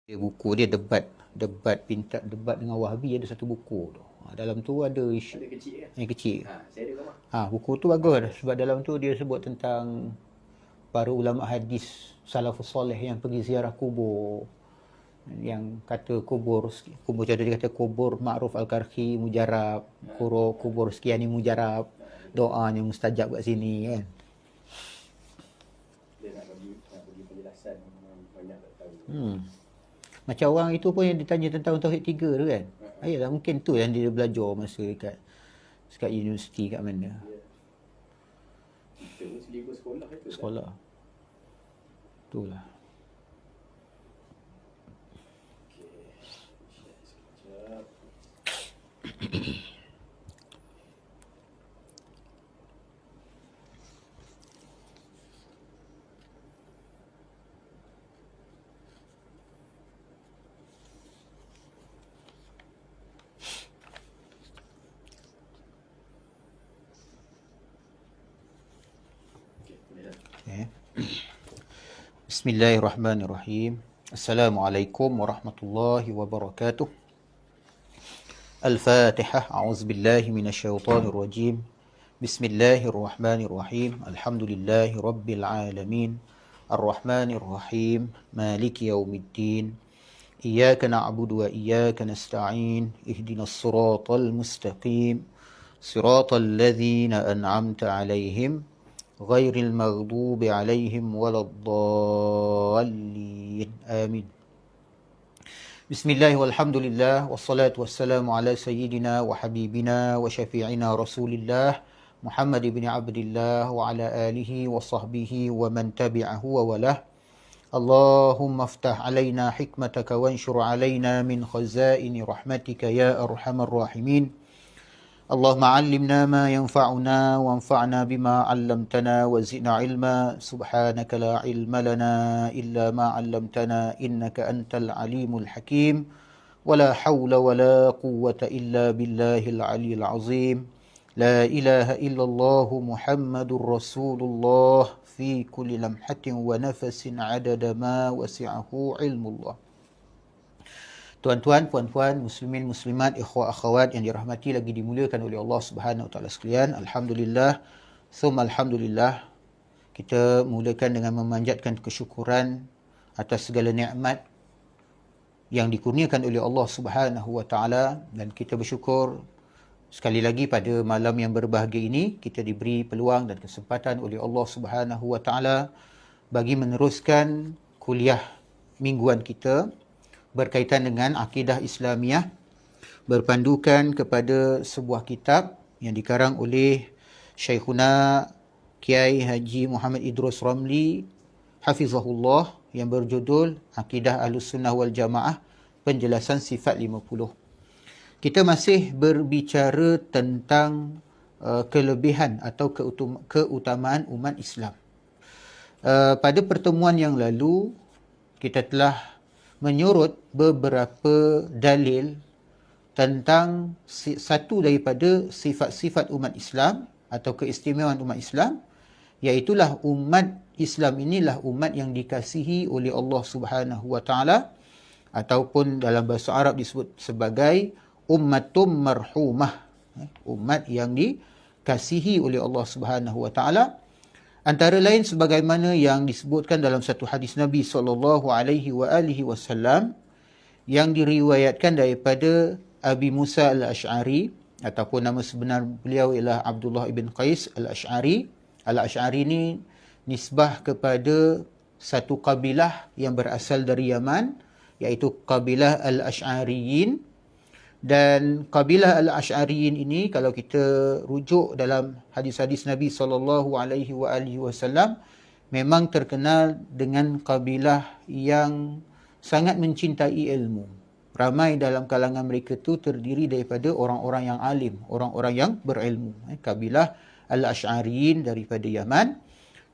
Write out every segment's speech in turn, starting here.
Buku dia debat dengan Wahabi, ada satu buku tu. Dalam tu ada isu Ada kecil kan? yang kecil. Saya ada gambar. Buku tu bagus sebab dalam tu dia sebut tentang para ulama hadis salafus soleh yang pergi ziarah kubur, yang kata kubur contoh dia kata kubur Ma'ruf Al-Karhi mujarab, kubur sekian ni mujarab, doanya mustajab kat sini kan. Dia nak bagi penjelasan banyak tak tahu. Macam orang itu pun yang ditanya tentang Tauhid 3 tu kan. Ayalah mungkin tu yang dia belajar masa dekat universiti kat mana. Kita pun selibu sekolah itu. Sekolah. Itulah. Okey. Sekejap. Bismillahirrahmanirrahim. Assalamualaikum warahmatullahi wabarakatuh. Al-Fatihah. A'udzubillahi minasyaitonirrajim. Bismillahirrahmanirrahim. Alhamdulillahi rabbil alamin. Ar-Rahmanirrahim. Maliki yaumiddin. Iyyaka na'budu wa iyyaka nasta'in. Ihdinas siratal mustaqim. Siratal ladzina an'amta 'alaihim غير المغضوب عليهم ولا الضالين آمين. بسم الله والحمد لله والصلاة والسلام على سيدنا وحبيبنا وشفيعنا رسول الله محمد بن عبد الله وعلى آله وصحبه ومن تبعه ووله. اللهم افتح علينا حكمتك وانشر علينا من خزائن رحمتك يا أرحم الراحمين. اللهم علمنا ما ينفعنا وانفعنا بما علمتنا وزدنا علما. سبحانك لا علم لنا إلا ما علمتنا إنك أنت العليم الحكيم. ولا حول ولا قوة إلا بالله العلي العظيم. لا إله إلا الله محمد رسول الله في كل لمحة ونفس عدد ما وسعه علم الله. Tuan-tuan, puan-puan, muslimin, muslimat, ikhwah, akhwat yang dirahmati lagi dimuliakan oleh Allah Subhanahu Wa Taala sekalian. Alhamdulillah, thumma alhamdulillah. Kita mulakan dengan memanjatkan kesyukuran atas segala nikmat yang dikurniakan oleh Allah Subhanahu Wa Taala, dan kita bersyukur sekali lagi pada malam yang berbahagia ini kita diberi peluang dan kesempatan oleh Allah Subhanahu Wa Taala bagi meneruskan kuliah mingguan kita berkaitan dengan akidah Islamiah, berpandukan kepada sebuah kitab yang dikarang oleh Syekhuna Kiai Haji Muhammad Idrus Ramli Hafizahullah, yang berjudul Akidah Ahlussunnah wal Jamaah, penjelasan sifat 50. Kita masih berbicara tentang kelebihan atau keutamaan umat Islam. Pada pertemuan yang lalu kita telah menyorot beberapa dalil tentang satu daripada sifat-sifat umat Islam atau keistimewaan umat Islam, iaitulah umat Islam inilah umat yang dikasihi oleh Allah Subhanahu Wa Taala, ataupun dalam bahasa Arab disebut sebagai ummatum marhumah, umat yang dikasihi oleh Allah Subhanahu Wa Taala. Antara lain sebagaimana yang disebutkan dalam satu hadis Nabi SAW yang diriwayatkan daripada Abi Musa al-Ash'ari, ataupun nama sebenar beliau ialah Abdullah ibn Qais al-Ash'ari. Al-Ash'ari ni nisbah kepada satu kabilah yang berasal dari Yaman, iaitu kabilah al-Ash'ariyin. Dan kabilah al-Ash'ariyin ini, kalau kita rujuk dalam hadis-hadis Nabi SAW, memang terkenal dengan kabilah yang sangat mencintai ilmu. Ramai dalam kalangan mereka tu terdiri daripada orang-orang yang alim, orang-orang yang berilmu. Kabilah al-Ash'ariyin daripada Yaman.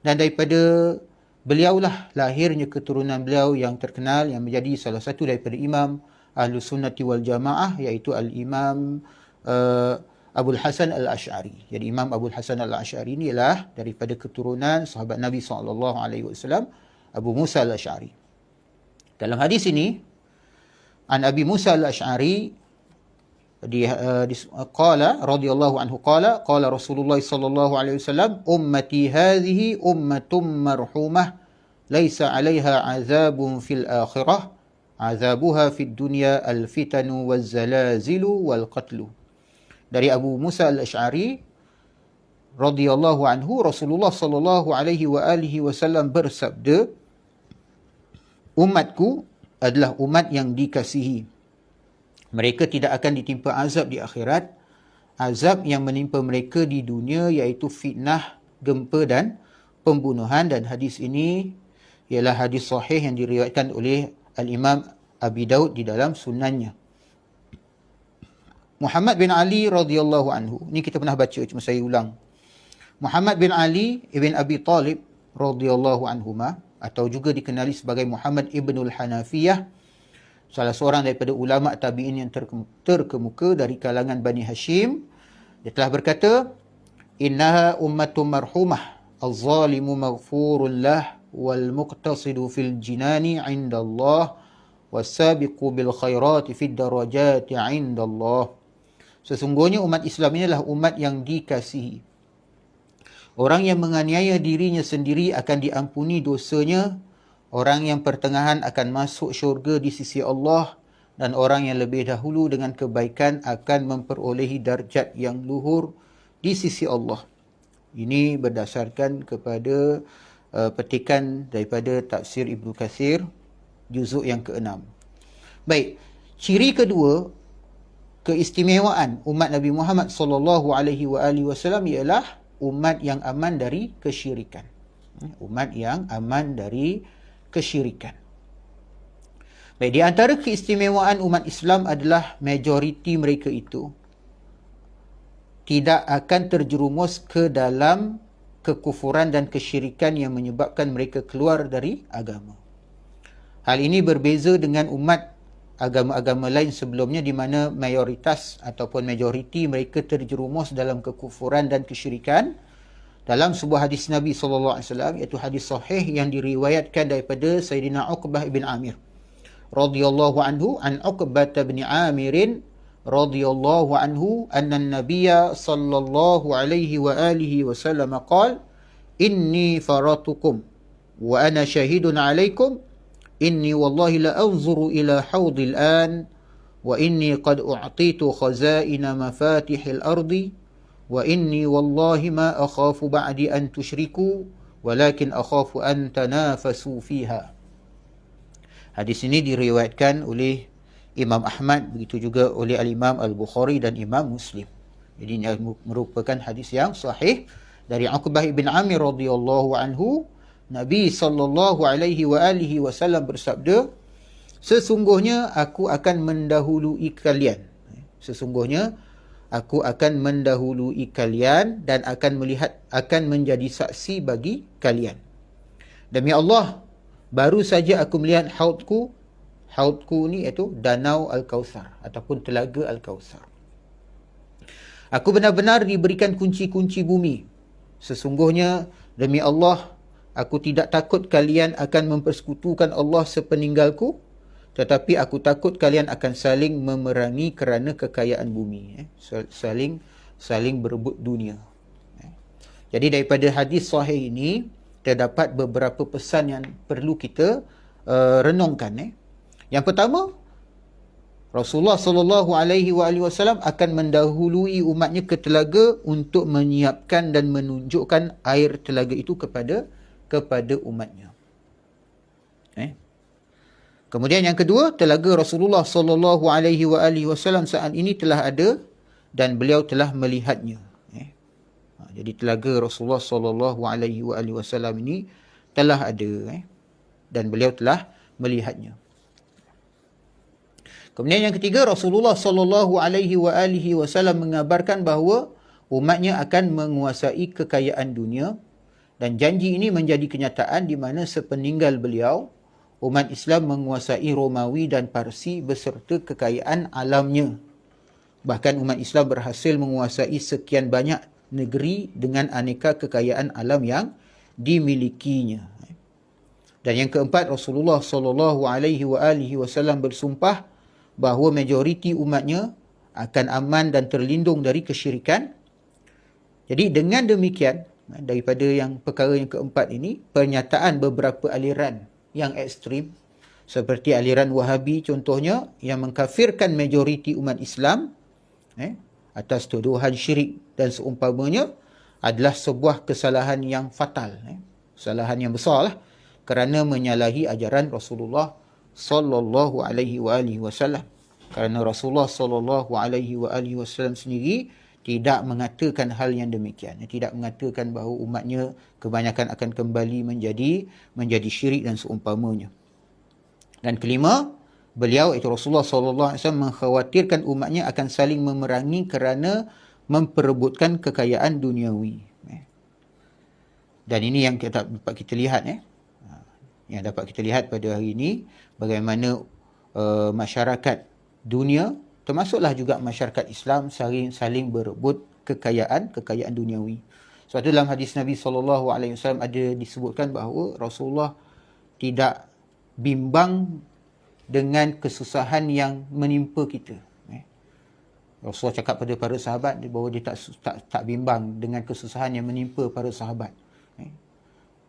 Dan daripada beliaulah lahirnya keturunan beliau yang terkenal, yang menjadi salah satu daripada imam Ahlus Sunnati wal Jamaah, iaitu Al-Imam Abul Hasan Al-Ash'ari. Jadi Imam Abul Hasan Al-Ash'ari ini ialah daripada keturunan sahabat Nabi SAW, Abu Musa Al-Ash'ari. Dalam hadis ini An Abi Musa al-Ash'ari qala radhiyallahu anhu qala Rasulullah sallallahu alaihi wasallam ummati hadhihi ummatum marhumah laisa 'alaiha 'adzabun fil akhirah 'adzabuha fid dunya al-fitanu waz-zalazilu wal qatlu. Dari Abu Musa al-Ash'ari radhiyallahu anhu, Rasulullah sallallahu alaihi wasallam bersabda, umatku adalah umat yang dikasihi. Mereka tidak akan ditimpa azab di akhirat. Azab yang menimpa mereka di dunia iaitu fitnah, gempa dan pembunuhan. Dan hadis ini ialah hadis sahih yang diriwayatkan oleh Al-Imam Abi Daud di dalam sunannya. Muhammad bin Ali radhiyallahu anhu. Ini kita pernah baca, cuma saya ulang. Muhammad bin Ali ibn Abi Talib radhiyallahu anhuma, atau juga dikenali sebagai Muhammad ibnul Hanafiyah, salah seorang daripada ulama tabi'in yang terkemuka dari kalangan Bani Hashim. Dia telah berkata, innaha ummatum marhumah, az-zalimu maghfurun lah, wal muqtasidu fil jinani indallah, was-sabiqu bil khairati fid darajati indallah. Sesungguhnya umat Islam ini adalah umat yang dikasihi. Orang yang menganiaya dirinya sendiri akan diampuni dosanya. Orang yang pertengahan akan masuk syurga di sisi Allah. Dan orang yang lebih dahulu dengan kebaikan akan memperolehi darjat yang luhur di sisi Allah. Ini berdasarkan kepada petikan daripada tafsir Ibnu Katsir, juzuk yang ke-6. Baik, ciri kedua keistimewaan umat Nabi Muhammad sallallahu alaihi wasallam ialah umat yang aman dari kesyirikan. Umat yang aman dari kesyirikan. Baik, di antara keistimewaan umat Islam adalah majoriti mereka itu tidak akan terjerumus ke dalam kekufuran dan kesyirikan yang menyebabkan mereka keluar dari agama. Hal ini berbeza dengan umat agama-agama lain sebelumnya di mana mayoritas ataupun majoriti mereka terjerumus dalam kekufuran dan kesyirikan. Dalam sebuah hadis Nabi SAW, iaitu hadis sahih yang diriwayatkan daripada Sayyidina Uqbah ibn Amir radhiyallahu anhu, an Uqbah ibn Amir radhiyallahu anhu anna an-nabiyya sallallahu alaihi wa alihi wasallam qala inni faratukum wa ana shahidun alaikum inni wallahi la anzuru ila hawdil an wa inni qad u'titu khazaina mafatihil ardi wa inni wallahi ma akhafu ba'di an tusyriku walakin akhafu an tanafasu fiha. Hadis ini diriwayatkan oleh Imam Ahmad, begitu juga oleh Al-Imam Al-Bukhari dan Imam Muslim. Jadi ini merupakan hadis yang sahih dari Uqbah ibn Amir radhiyallahu anhu. Nabi sallallahu alaihi wasallam bersabda, sesungguhnya aku akan mendahului kalian. Sesungguhnya aku akan mendahului kalian dan akan menjadi saksi bagi kalian. Demi Allah, baru saja aku melihat haudku. Haudku ni iaitu Danau Al-Kautsar ataupun Telaga Al-Kautsar. Aku benar-benar diberikan kunci-kunci bumi. Sesungguhnya demi Allah, aku tidak takut kalian akan mempersekutukan Allah sepeninggalku, tetapi aku takut kalian akan saling memerangi kerana kekayaan bumi. Saling berebut dunia. Jadi daripada hadis sahih ini, terdapat beberapa pesan yang perlu kita renungkan. Yang pertama, Rasulullah sallallahu alaihi wasallam akan mendahului umatnya ke telaga untuk menyiapkan dan menunjukkan air telaga itu kepada umatnya. Kemudian yang kedua, telaga Rasulullah sallallahu alaihi wasallam saat ini telah ada dan beliau telah melihatnya. Jadi telaga Rasulullah sallallahu alaihi wasallam ini telah ada dan beliau telah melihatnya. Kemudian yang ketiga, Rasulullah sallallahu alaihi wasallam mengabarkan bahawa umatnya akan menguasai kekayaan dunia, dan janji ini menjadi kenyataan di mana sepeninggal beliau, umat Islam menguasai Romawi dan Parsi beserta kekayaan alamnya. Bahkan umat Islam berhasil menguasai sekian banyak negeri dengan aneka kekayaan alam yang dimilikinya. Dan yang keempat, Rasulullah sallallahu alaihi wasallam bersumpah bahawa majoriti umatnya akan aman dan terlindung dari kesyirikan. Jadi dengan demikian, daripada yang perkara yang keempat ini, pernyataan beberapa aliran yang ekstrim, seperti aliran Wahabi contohnya, yang mengkafirkan majoriti umat Islam atas tuduhan syirik dan seumpamanya, adalah sebuah kesalahan yang fatal, kesalahan yang besar lah, kerana menyalahi ajaran Rasulullah sallallahu alaihi wasallam. Kerana Rasulullah sallallahu alaihi wasallam sendiri tidak mengatakan hal yang demikian. Tidak mengatakan bahawa umatnya kebanyakan akan kembali menjadi syirik dan seumpamanya. Dan kelima, beliau iaitu Rasulullah sallallahu alaihi wasallam mengkhawatirkan umatnya akan saling memerangi kerana memperebutkan kekayaan duniawi. Dan ini yang dapat kita lihat, yang dapat kita lihat pada hari ini, bagaimana masyarakat dunia, termasuklah juga masyarakat Islam, saling berebut kekayaan duniawi. Sebab itu dalam hadis Nabi SAW ada disebutkan bahawa Rasulullah tidak bimbang dengan kesusahan yang menimpa kita. Rasulullah cakap pada para sahabat bahawa dia tak bimbang dengan kesusahan yang menimpa para sahabat.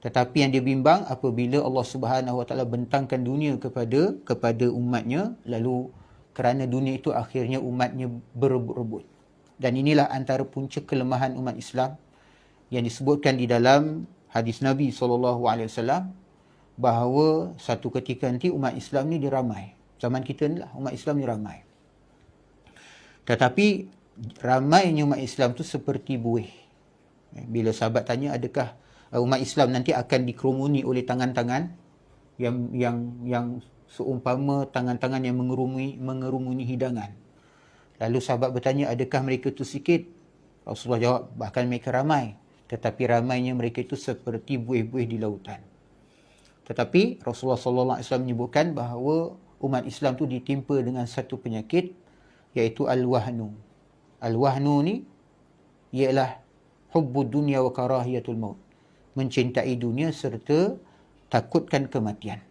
Tetapi yang dia bimbang apabila Allah Subhanahu Wa Taala bentangkan dunia kepada umatnya, lalu kerana dunia itu akhirnya umatnya berebut-rebut. Dan inilah antara punca kelemahan umat Islam yang disebutkan di dalam hadis Nabi SAW, bahawa satu ketika nanti umat Islam ni diramai. Zaman kita ni lah umat Islam ni ramai. Tetapi ramainya umat Islam tu seperti buih. Bila sahabat tanya, adakah umat Islam nanti akan dikerumuni oleh tangan-tangan yang seumpama tangan-tangan yang mengerumuni hidangan. Lalu sahabat bertanya, adakah mereka itu sikit? Rasulullah jawab, bahkan mereka ramai. Tetapi ramainya mereka itu seperti buih-buih di lautan. Tetapi Rasulullah SAW menyebutkan bahawa umat Islam itu ditimpa dengan satu penyakit, iaitu al-wahnu. Al-wahnu ni ialah hubbud dunya wa karahiyatul maut. Mencintai dunia serta takutkan kematian.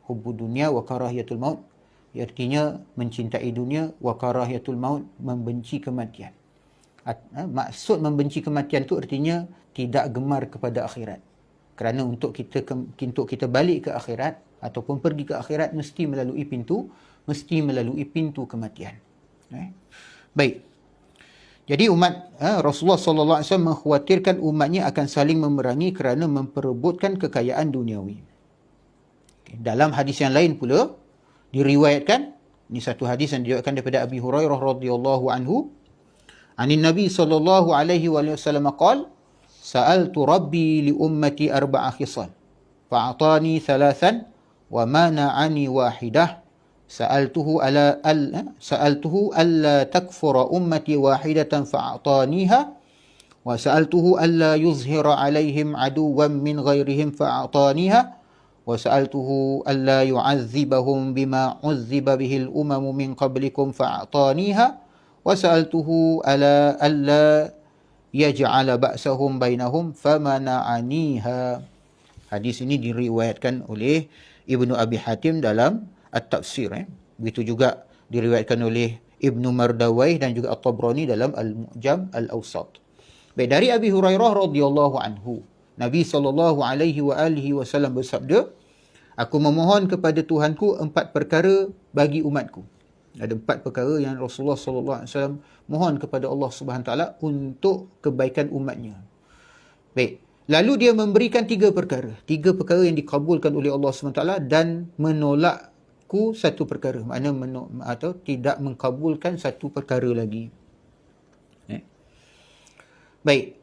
Hubbud dunya wa karahiyatul maut, artinya mencintai dunia, wa karahiyatul maut, membenci kematian. Maksud membenci kematian itu artinya tidak gemar kepada akhirat. Kerana untuk kita balik ke akhirat ataupun pergi ke akhirat mesti melalui pintu kematian. Baik. Jadi Rasulullah sallallahu alaihi wasallam mengkhawatirkan umatnya akan saling memerangi kerana memperebutkan kekayaan duniawi. Dalam hadis yang lain pula diriwayatkan, ini satu hadis yang diriwayatkan daripada Abi Hurairah radhiyallahu anhu, anin Nabi sallallahu alaihi wasallam qala, sa'altu rabbi li ummati arba'a khisal fa'atani thalathan wa mana'ani wahidah, sa'altuhu alla takfura ummati wahidatan fa'ataniha, wa sa'altuhu alla yuzhira alaihim aduwan min ghairihim fa'ataniha, wa sa'altuhu alla yu'azzibahum bima 'uzziba bihil umamu min qablikum fa'ataniha, wa sa'altuhu alla yaj'ala ba'sahum bainahum famana'aniha. Hadis ini diriwayatkan oleh Ibnu Abi Hatim dalam At-Tafsir. Begitu juga diriwayatkan oleh Ibnu Mardawai dan juga At-Tabrani dalam Al-Mu'jam Al-Awsat. Baik, dari Abi Hurairah radhiyallahu anhu, Nabi SAW bersabda, aku memohon kepada Tuhanku 4 perkara bagi umatku. Ada 4 perkara yang Rasulullah SAW mohon kepada Allah Subhanahu Taala untuk kebaikan umatnya. Baik, lalu dia memberikan 3 perkara. 3 perkara yang dikabulkan oleh Allah Subhanahu Taala dan menolakku 1 perkara. Maknanya atau tidak mengkabulkan 1 perkara lagi. Baik.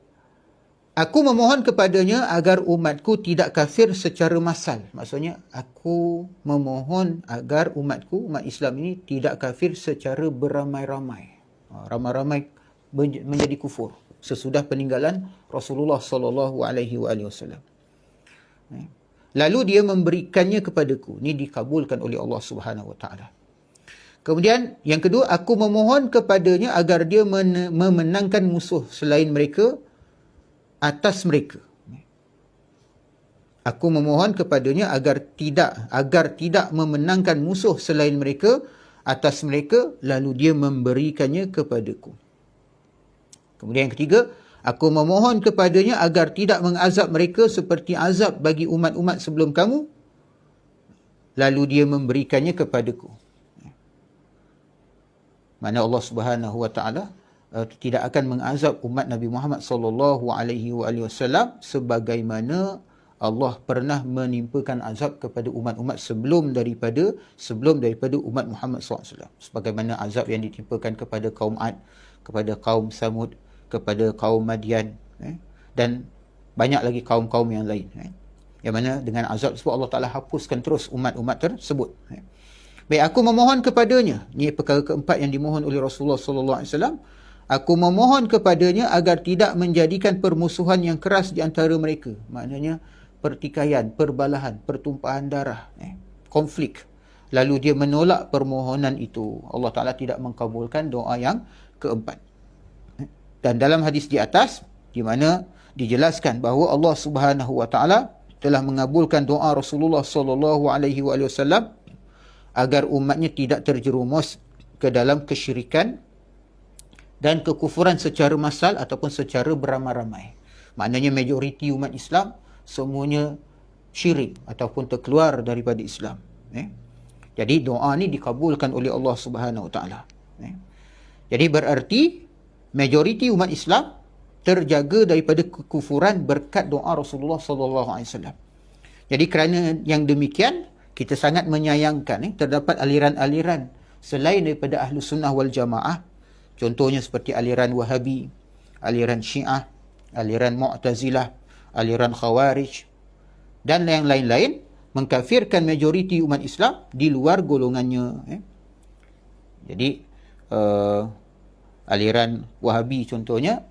Aku memohon kepadanya agar umatku tidak kafir secara massal. Maksudnya, aku memohon agar umatku, umat Islam ini tidak kafir secara beramai-ramai. Ramai-ramai menjadi kufur sesudah peninggalan Rasulullah sallallahu alaihi wasallam. Lalu dia memberikannya kepadaku. Ini dikabulkan oleh Allah Subhanahu wa taala. Kemudian yang kedua, aku memohon kepadanya agar dia memenangkan musuh selain mereka atas mereka. Aku memohon kepadanya agar tidak memenangkan musuh selain mereka atas mereka, lalu dia memberikannya kepadaku. Kemudian yang ketiga, aku memohon kepadanya agar tidak mengazab mereka seperti azab bagi umat-umat sebelum kamu, lalu dia memberikannya kepadaku. Mana Allah Subhanahu wa taala tidak akan mengazab umat Nabi Muhammad sallallahu alaihi wasallam sebagaimana Allah pernah menimpakan azab kepada umat-umat sebelum daripada umat Muhammad SAW. Sebagaimana azab yang ditimpakan kepada kaum Ad, kepada kaum Samud, kepada kaum Madian, dan banyak lagi kaum-kaum yang lain. Yang mana dengan azab tersebut Allah Ta'ala hapuskan terus umat-umat tersebut. Baik, aku memohon kepadanya. Ini perkara keempat yang dimohon oleh Rasulullah SAW. Aku memohon kepadanya agar tidak menjadikan permusuhan yang keras di antara mereka. Maknanya pertikaian, perbalahan, pertumpahan darah, konflik. Lalu dia menolak permohonan itu. Allah Ta'ala tidak mengkabulkan doa yang keempat. Dan dalam hadis di atas, di mana dijelaskan bahawa Allah Subhanahu wa taala telah mengabulkan doa Rasulullah sallallahu alaihi wasallam agar umatnya tidak terjerumus ke dalam kesyirikan dan kekufuran secara massal ataupun secara beramai-ramai. Maknanya majoriti umat Islam semuanya syirik ataupun terkeluar daripada Islam. Jadi doa ni dikabulkan oleh Allah Subhanahu wa taala. Jadi berarti majoriti umat Islam terjaga daripada kekufuran berkat doa Rasulullah sallallahu alaihi wasallam. Jadi kerana yang demikian, kita sangat menyayangkan terdapat aliran-aliran selain daripada Ahlus Sunnah wal Jamaah, contohnya seperti aliran Wahabi, aliran Syiah, aliran Mu'tazilah, aliran Khawarij dan yang lain-lain, mengkafirkan majoriti umat Islam di luar golongannya. Jadi aliran Wahabi contohnya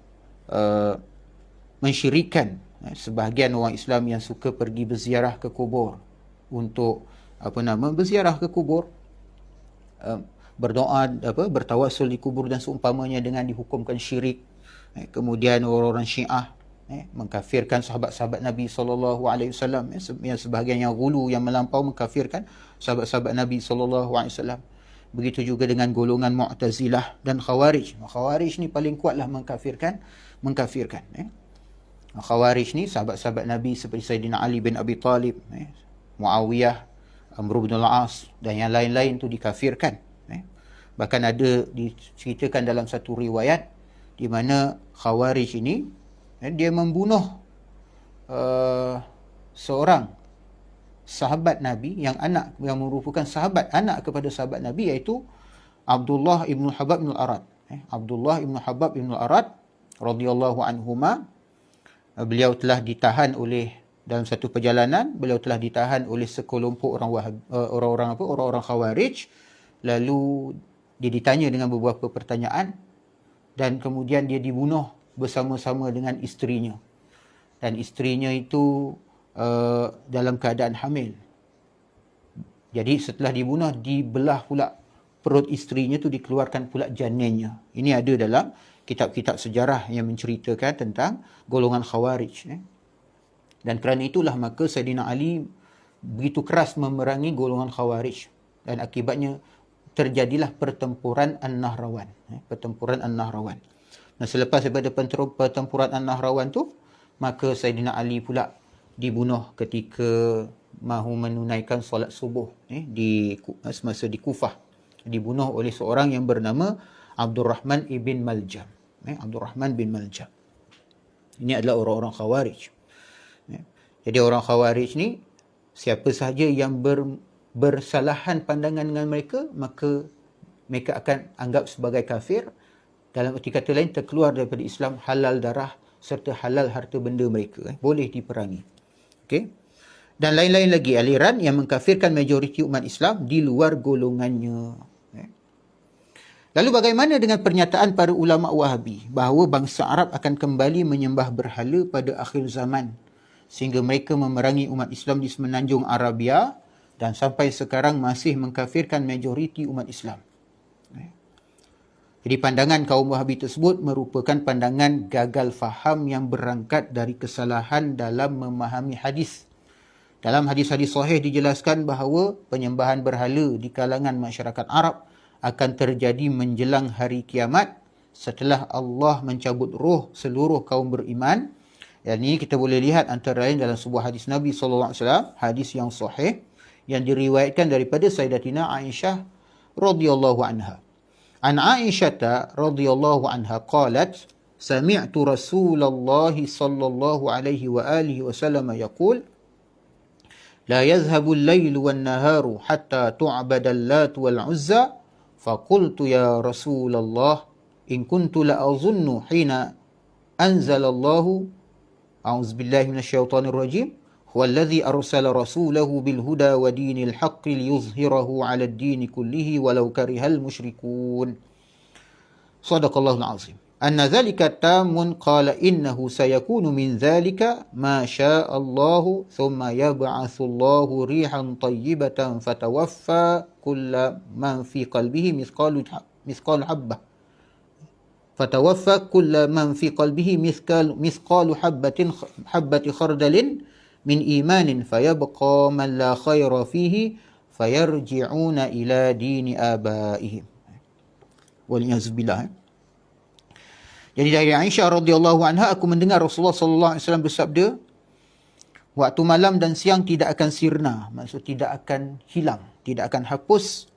mensyirikkan sebahagian orang Islam yang suka pergi berziarah ke kubur untuk berziarah ke kubur, berdoa, bertawassul di kubur dan seumpamanya dengan dihukumkan syirik. Kemudian orang-orang Syiah mengkafirkan sahabat-sahabat Nabi SAW, yang sebahagian yang gulu, yang melampau, mengkafirkan sahabat-sahabat Nabi SAW. Begitu juga dengan golongan Mu'tazilah dan Khawarij. Khawarij ni paling kuatlah mengkafirkan. Khawarij ni sahabat-sahabat Nabi seperti Sayyidina Ali bin Abi Talib, Muawiyah, Amr bin al-As dan yang lain-lain tu dikafirkan. Bahkan ada diceritakan dalam satu riwayat di mana Khawarij ini dia membunuh seorang sahabat Nabi yang merupakan sahabat anak kepada sahabat Nabi, iaitu Abdullah ibn Habab ibn al-Arad. Abdullah ibn Habab ibn al-Arad radhiyallahu anhuma, beliau telah ditahan dalam satu perjalanan, beliau telah ditahan oleh sekelompok orang-orang Khawarij. Lalu dia ditanya dengan beberapa pertanyaan dan kemudian dia dibunuh bersama-sama dengan isterinya. Dan isterinya itu dalam keadaan hamil. Jadi setelah dibunuh, dibelah pula perut isterinya tu, dikeluarkan pula janinnya. Ini ada dalam kitab-kitab sejarah yang menceritakan tentang golongan Khawarij. Dan kerana itulah maka Sayyidina Ali begitu keras memerangi golongan Khawarij. Dan akibatnya terjadilah pertempuran An-Nahrawan. Pertempuran An-Nahrawan. Nah, selepas daripada pertempuran An-Nahrawan tu, maka Sayyidina Ali pula dibunuh ketika mahu menunaikan solat subuh semasa di Kufah. Dibunuh oleh seorang yang bernama Abdurrahman ibn Maljam. Abdurrahman bin Maljam. Ini adalah orang-orang Khawarij. Jadi orang Khawarij ni, siapa sahaja yang bersalahan pandangan dengan mereka, maka mereka akan anggap sebagai kafir. Dalam erti kata lain, terkeluar daripada Islam, halal darah serta halal harta benda mereka. Boleh diperangi. Okey. Dan lain-lain lagi aliran yang mengkafirkan majoriti umat Islam di luar golongannya. Lalu bagaimana dengan pernyataan para ulama Wahabi bahawa bangsa Arab akan kembali menyembah berhala pada akhir zaman, sehingga mereka memerangi umat Islam di semenanjung Arabia dan sampai sekarang masih mengkafirkan majoriti umat Islam? Jadi pandangan kaum Wahabi tersebut merupakan pandangan gagal faham yang berangkat dari kesalahan dalam memahami hadis. Dalam hadis-hadis sahih dijelaskan bahawa penyembahan berhala di kalangan masyarakat Arab akan terjadi menjelang hari kiamat setelah Allah mencabut roh seluruh kaum beriman. Yang ini kita boleh lihat antara lain dalam sebuah hadis Nabi SAW, hadis yang sahih yang diriwayatkan daripada Sayyidatina Aisyah radhiyallahu anha. An Aisyah radhiyallahu anha qalat sami'tu Rasulullah sallallahu alaihi wa alihi wasallam yaqul la yazhabu al-lail wan-naharu hatta tu'bada al-lat wal-'uzza faqultu ya Rasulullah in kuntu la azunnu hina anzala Allah a'udzubillahi minasyaitonir rajim huwa alladhi arsala rasulahu bil huda wa dinil haqqi liyuzhirahu 'ala ad-din kullihi walau karihal musyrikun. Shadaqallahul azim. Anna dhalika tamun qala innahu sayakunu min dhalika ma syaa Allah thumma yab'atsu Allah rihan tayyibatan fatawaffa kulla man fi qalbihi mithqalu habbah. Fatawaffa kulla man fi qalbihi mithqalu habbati khardalin min imanin fayabqa man la khaira fihi fayarji'una ila dini abaihim. Waliyazbillah. Jadi dari Aisyah radhiyallahu anha, aku mendengar Rasulullah sallallahu alaihi wasallam bersabda, waktu malam dan siang tidak akan sirna, maksud tidak akan hilang, tidak akan hapus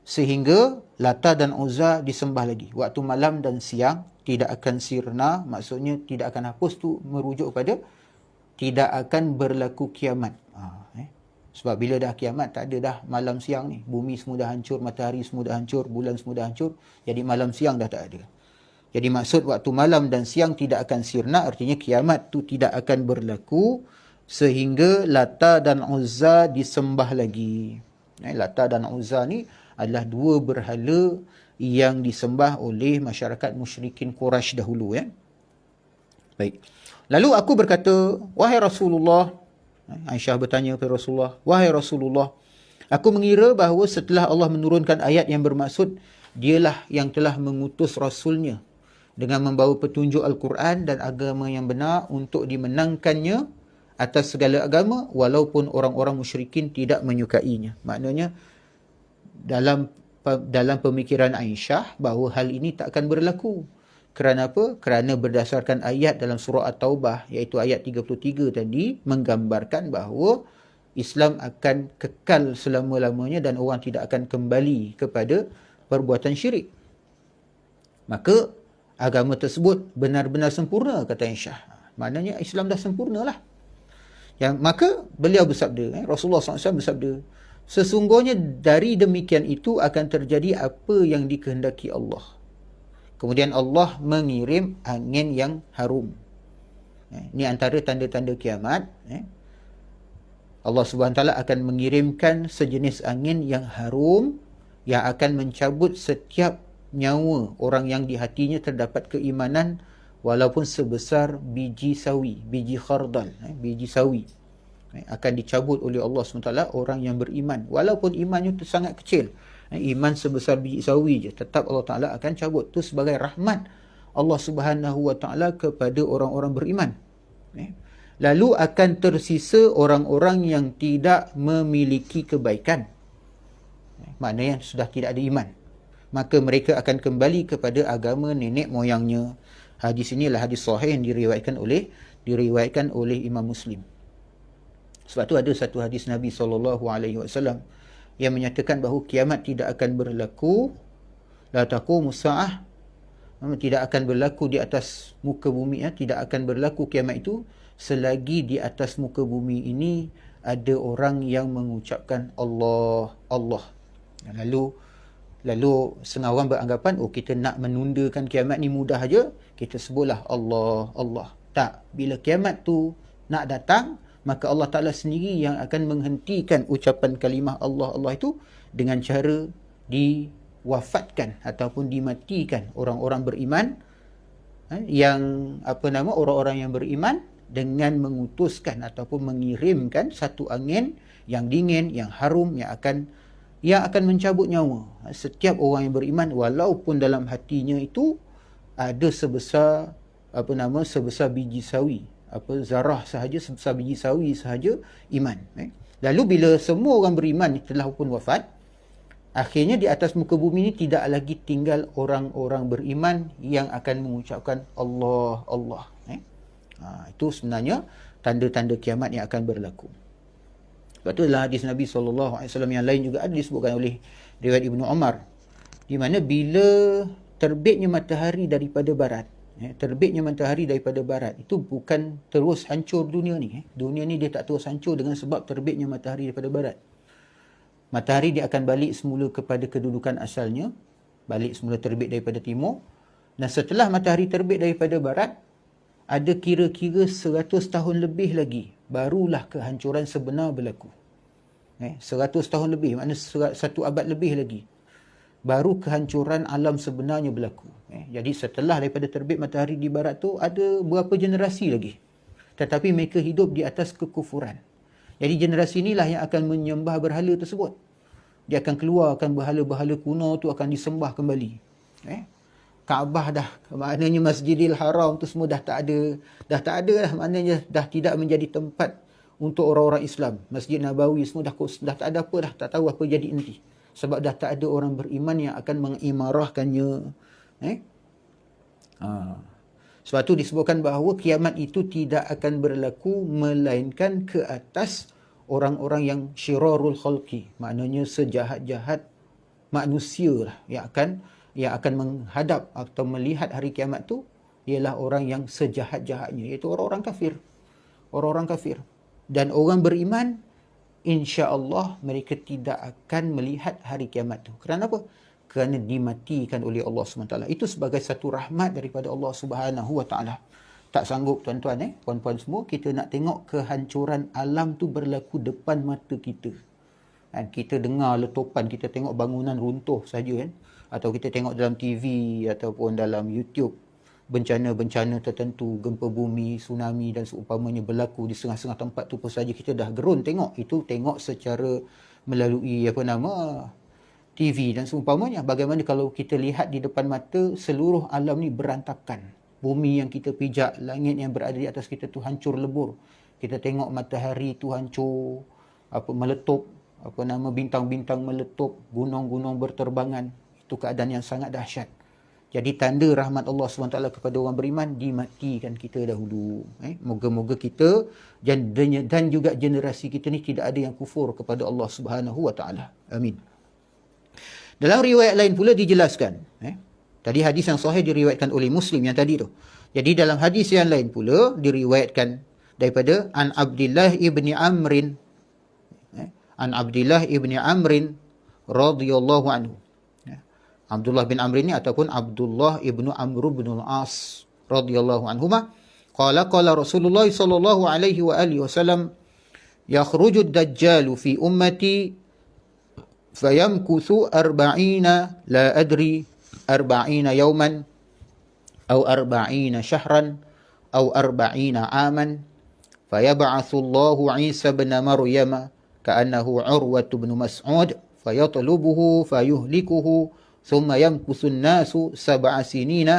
sehingga Lata dan Uzza disembah lagi. Waktu malam dan siang tidak akan sirna, maksudnya tidak akan hapus, tu merujuk pada tidak akan berlaku kiamat. Sebab bila dah kiamat, tak ada dah malam siang ni. Bumi semua dah hancur, matahari semua dah hancur, bulan semua dah hancur. Jadi malam siang dah tak ada. Jadi maksud waktu malam dan siang tidak akan sirna, artinya kiamat tu tidak akan berlaku sehingga Lata dan Uzza disembah lagi. Lata dan Uzza ni adalah dua berhala yang disembah oleh masyarakat musyrikin Quraisy dahulu. Baik. Lalu aku berkata, wahai Rasulullah, Aisyah bertanya kepada Rasulullah, wahai Rasulullah, aku mengira bahawa setelah Allah menurunkan ayat yang bermaksud dialah yang telah mengutus Rasulnya dengan membawa petunjuk Al-Quran dan agama yang benar untuk dimenangkannya atas segala agama walaupun orang-orang musyrikin tidak menyukainya. Maknanya dalam pemikiran Aisyah bahawa hal ini tak akan berlaku. Kerana apa? Kerana berdasarkan ayat dalam surah At-Taubah, iaitu ayat 33 tadi, menggambarkan bahawa Islam akan kekal selama-lamanya dan orang tidak akan kembali kepada perbuatan syirik. Maka agama tersebut benar-benar sempurna, kata Aisyah. Maknanya Islam dah sempurna lah. Maka beliau bersabda, Rasulullah SAW bersabda, sesungguhnya dari demikian itu akan terjadi apa yang dikehendaki Allah. Kemudian Allah mengirim angin yang harum. Ini antara tanda-tanda kiamat. Allah SWT akan mengirimkan sejenis angin yang harum yang akan mencabut setiap nyawa orang yang di hatinya terdapat keimanan walaupun sebesar biji sawi, biji khardal, biji sawi. Akan dicabut oleh Allah SWT orang yang beriman. Walaupun imannya itu sangat kecil. Iman sebesar biji sawi je, tetap Allah Ta'ala akan cabut. Itu sebagai rahmat Allah Subhanahu Wa Ta'ala kepada orang-orang beriman. Lalu akan tersisa orang-orang yang tidak memiliki kebaikan. Maknanya sudah tidak ada iman. Maka mereka akan kembali kepada agama nenek moyangnya. Hadis ini adalah hadis sahih yang diriwayatkan oleh Imam Muslim. Sebab tu ada satu hadis Nabi SAW yang menyatakan bahawa kiamat tidak akan berlaku, la taqumu sa'ah, tidak akan berlaku di atas muka bumi, tidak akan berlaku kiamat itu selagi di atas muka bumi ini ada orang yang mengucapkan Allah, Allah. Lalu setengah orang beranggapan, kita nak menundakan kiamat ni mudah aja, kita sebutlah Allah, Allah. Tak, bila kiamat tu nak datang, maka Allah Ta'ala sendiri yang akan menghentikan ucapan kalimah Allah, Allah itu dengan cara diwafatkan ataupun dimatikan orang-orang beriman, orang-orang yang beriman dengan mengutuskan ataupun mengirimkan satu angin yang dingin, yang harum, yang akan mencabut nyawa setiap orang yang beriman walaupun dalam hatinya itu ada sebesar biji sawi, zarah sahaja, sebesar biji sawi sahaja iman. Lalu bila semua orang beriman telah pun wafat, akhirnya di atas muka bumi ini tidak lagi tinggal orang-orang beriman yang akan mengucapkan Allah, Allah. Itu sebenarnya tanda-tanda kiamat yang akan berlaku. Sebab tu dalam hadis Nabi SAW yang lain juga ada disebutkan oleh riwayat Ibnu Umar, di mana bila terbitnya matahari daripada barat, terbitnya matahari daripada barat, itu bukan terus hancur dunia ni. Dunia ni dia tak terus hancur dengan sebab terbitnya matahari daripada barat. Matahari dia akan balik semula kepada kedudukan asalnya, balik semula terbit daripada timur. Dan setelah matahari terbit daripada barat, ada kira-kira 100 tahun lebih lagi, barulah kehancuran sebenar berlaku. 100 tahun lebih, maknanya 1 abad lebih lagi, baru kehancuran alam sebenarnya berlaku. Jadi setelah daripada terbit matahari di barat tu, ada berapa generasi lagi. Tetapi mereka hidup di atas kekufuran. Jadi generasi inilah yang akan menyembah berhala tersebut. Dia akan keluarkan berhala-berhala kuno tu akan disembah kembali. Kaabah dah, maknanya Masjidil Haram tu semua dah tak ada lah, maknanya dah tidak menjadi tempat untuk orang-orang Islam. Masjid Nabawi semua dah tak ada apa dah, tak tahu apa jadi nanti. Sebab dah tak ada orang beriman yang akan mengimarahkannya. Sebab tu disebutkan bahawa kiamat itu tidak akan berlaku melainkan ke atas orang-orang yang syirarul khalqi, maknanya sejahat-jahat manusia lah yang akan menghadap atau melihat hari kiamat tu ialah orang yang sejahat-jahatnya, iaitu orang-orang kafir. Orang-orang kafir. Dan orang beriman, insya-Allah mereka tidak akan melihat hari kiamat tu. Kerana apa? Kerana dimatikan oleh Allah SWT. Itu sebagai satu rahmat daripada Allah SWT. Tak sanggup tuan-tuan, puan-puan semua, kita nak tengok kehancuran alam tu berlaku depan mata kita. Kita dengar letupan, kita tengok bangunan runtuh saja kan. Atau kita tengok dalam TV ataupun dalam YouTube bencana-bencana tertentu, gempa bumi, tsunami dan seumpamanya berlaku di setengah-setengah tempat tu pun saja kita dah gerun tengok. Itu tengok secara melalui TV dan seumpamanya. Bagaimana kalau kita lihat di depan mata seluruh alam ni berantakan. Bumi yang kita pijak, langit yang berada di atas kita tu hancur lebur. Kita tengok matahari tu hancur, meletup, bintang-bintang meletup, gunung-gunung berterbangan. Itu keadaan yang sangat dahsyat. Jadi tanda rahmat Allah SWT kepada orang beriman, dimatikan kita dahulu. Moga-moga kita dan juga generasi kita ni tidak ada yang kufur kepada Allah SWT. Amin. Dalam riwayat lain pula dijelaskan. Tadi hadis yang sahih diriwayatkan oleh Muslim yang tadi tu. Jadi dalam hadis yang lain pula diriwayatkan daripada An Abdullah ibni Amrin. An Abdullah ibni Amrin radhiyallahu anhu. Abdullah bin Amr ini ataupun Abdullah ibnu Amr bin al-As radhiyallahu anhuma qala Rasulullah sallallahu alaihi wa alihi wasallam yakhruju ad-dajjal fi ummati fayamkuthu 40 la adri 40 yawman aw 40 shahran aw 40 aman fayab'athu Allahu Isa ibn Maryam ka'annahu Urwah bin Mas'ud fayatlubuhu fayuhlikuhu ثم يمكث الناس 7 سنين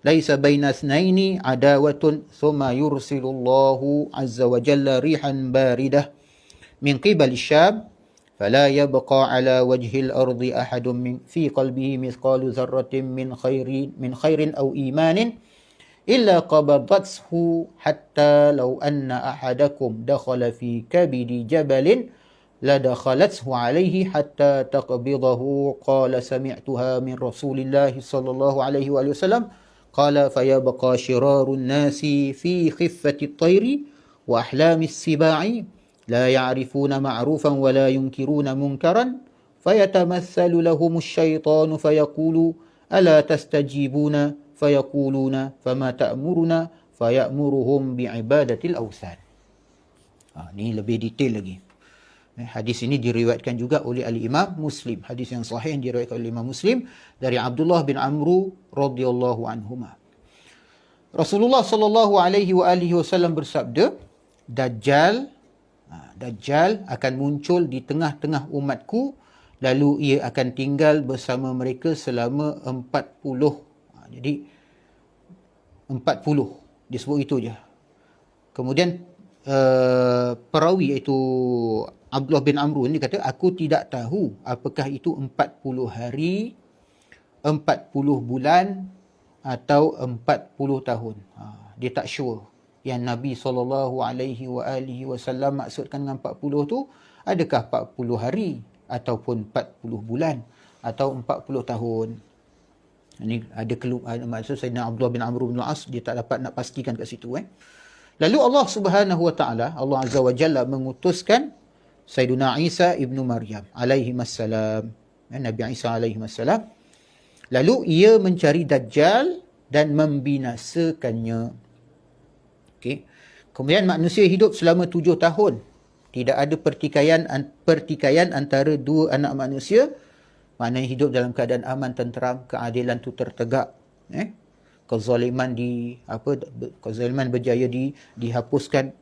ليس بين اثنين عداوة ثم يرسل الله عز وجل ريحا باردة من قبل الشام فلا يبقى على وجه الأرض أحد في قلبه مثقال ذرة من خير أو إيمان إلا قبضته حتى لو أن أحدكم دخل في كبد جبل لدخلته عليه حتى تقبضه قال سمعتها من رسول الله صلى الله عليه وآله وسلم قال فيبقى شرار الناس في خفة الطير وأحلام السباع لا يعرفون معروفا ولا ينكرون منكرا فيتمثل لهم الشيطان فيقول ألا تستجيبون فيقولون فما تأمرنا فيأمرهم بعبادة الأوثان. Ini lebih detail lagi. Hadis ini diriwayatkan juga oleh Al-Imam Muslim. Hadis yang sahih yang diriwayatkan oleh Imam Muslim dari Abdullah bin Amr radhiyallahu anhuma. Rasulullah sallallahu alaihi wa alihi wasallam bersabda, Dajjal akan muncul di tengah-tengah umatku, lalu ia akan tinggal bersama mereka selama 40. Jadi 40 disebut itu je. Kemudian perawi iaitu Abdullah bin Amr ni kata, aku tidak tahu apakah itu 40 hari, 40 bulan atau 40 tahun. Dia tak sure. Yang Nabi SAW maksudkan dengan 40 tu, adakah 40 hari ataupun 40 bulan atau 40 tahun. Ini ada maksud Sayyidina Abdullah bin Amr bin Al-As, dia tak dapat nak pastikan kat situ. Lalu Allah Subhanahu Wa Ta'ala, Allah Azza wa Jalla mengutuskan Sayyidina Isa ibnu Maryam alaihi wassalam, Nabi Isa alaihi wassalam. Lalu ia mencari Dajjal dan membinasakannya. Okey. Kemudian manusia hidup selama 7 tahun. Tidak ada pertikaian antara dua anak manusia. Maknanya hidup dalam keadaan aman, tenteram, keadilan tu tertegak. Kezaliman kezaliman berjaya dihapuskan.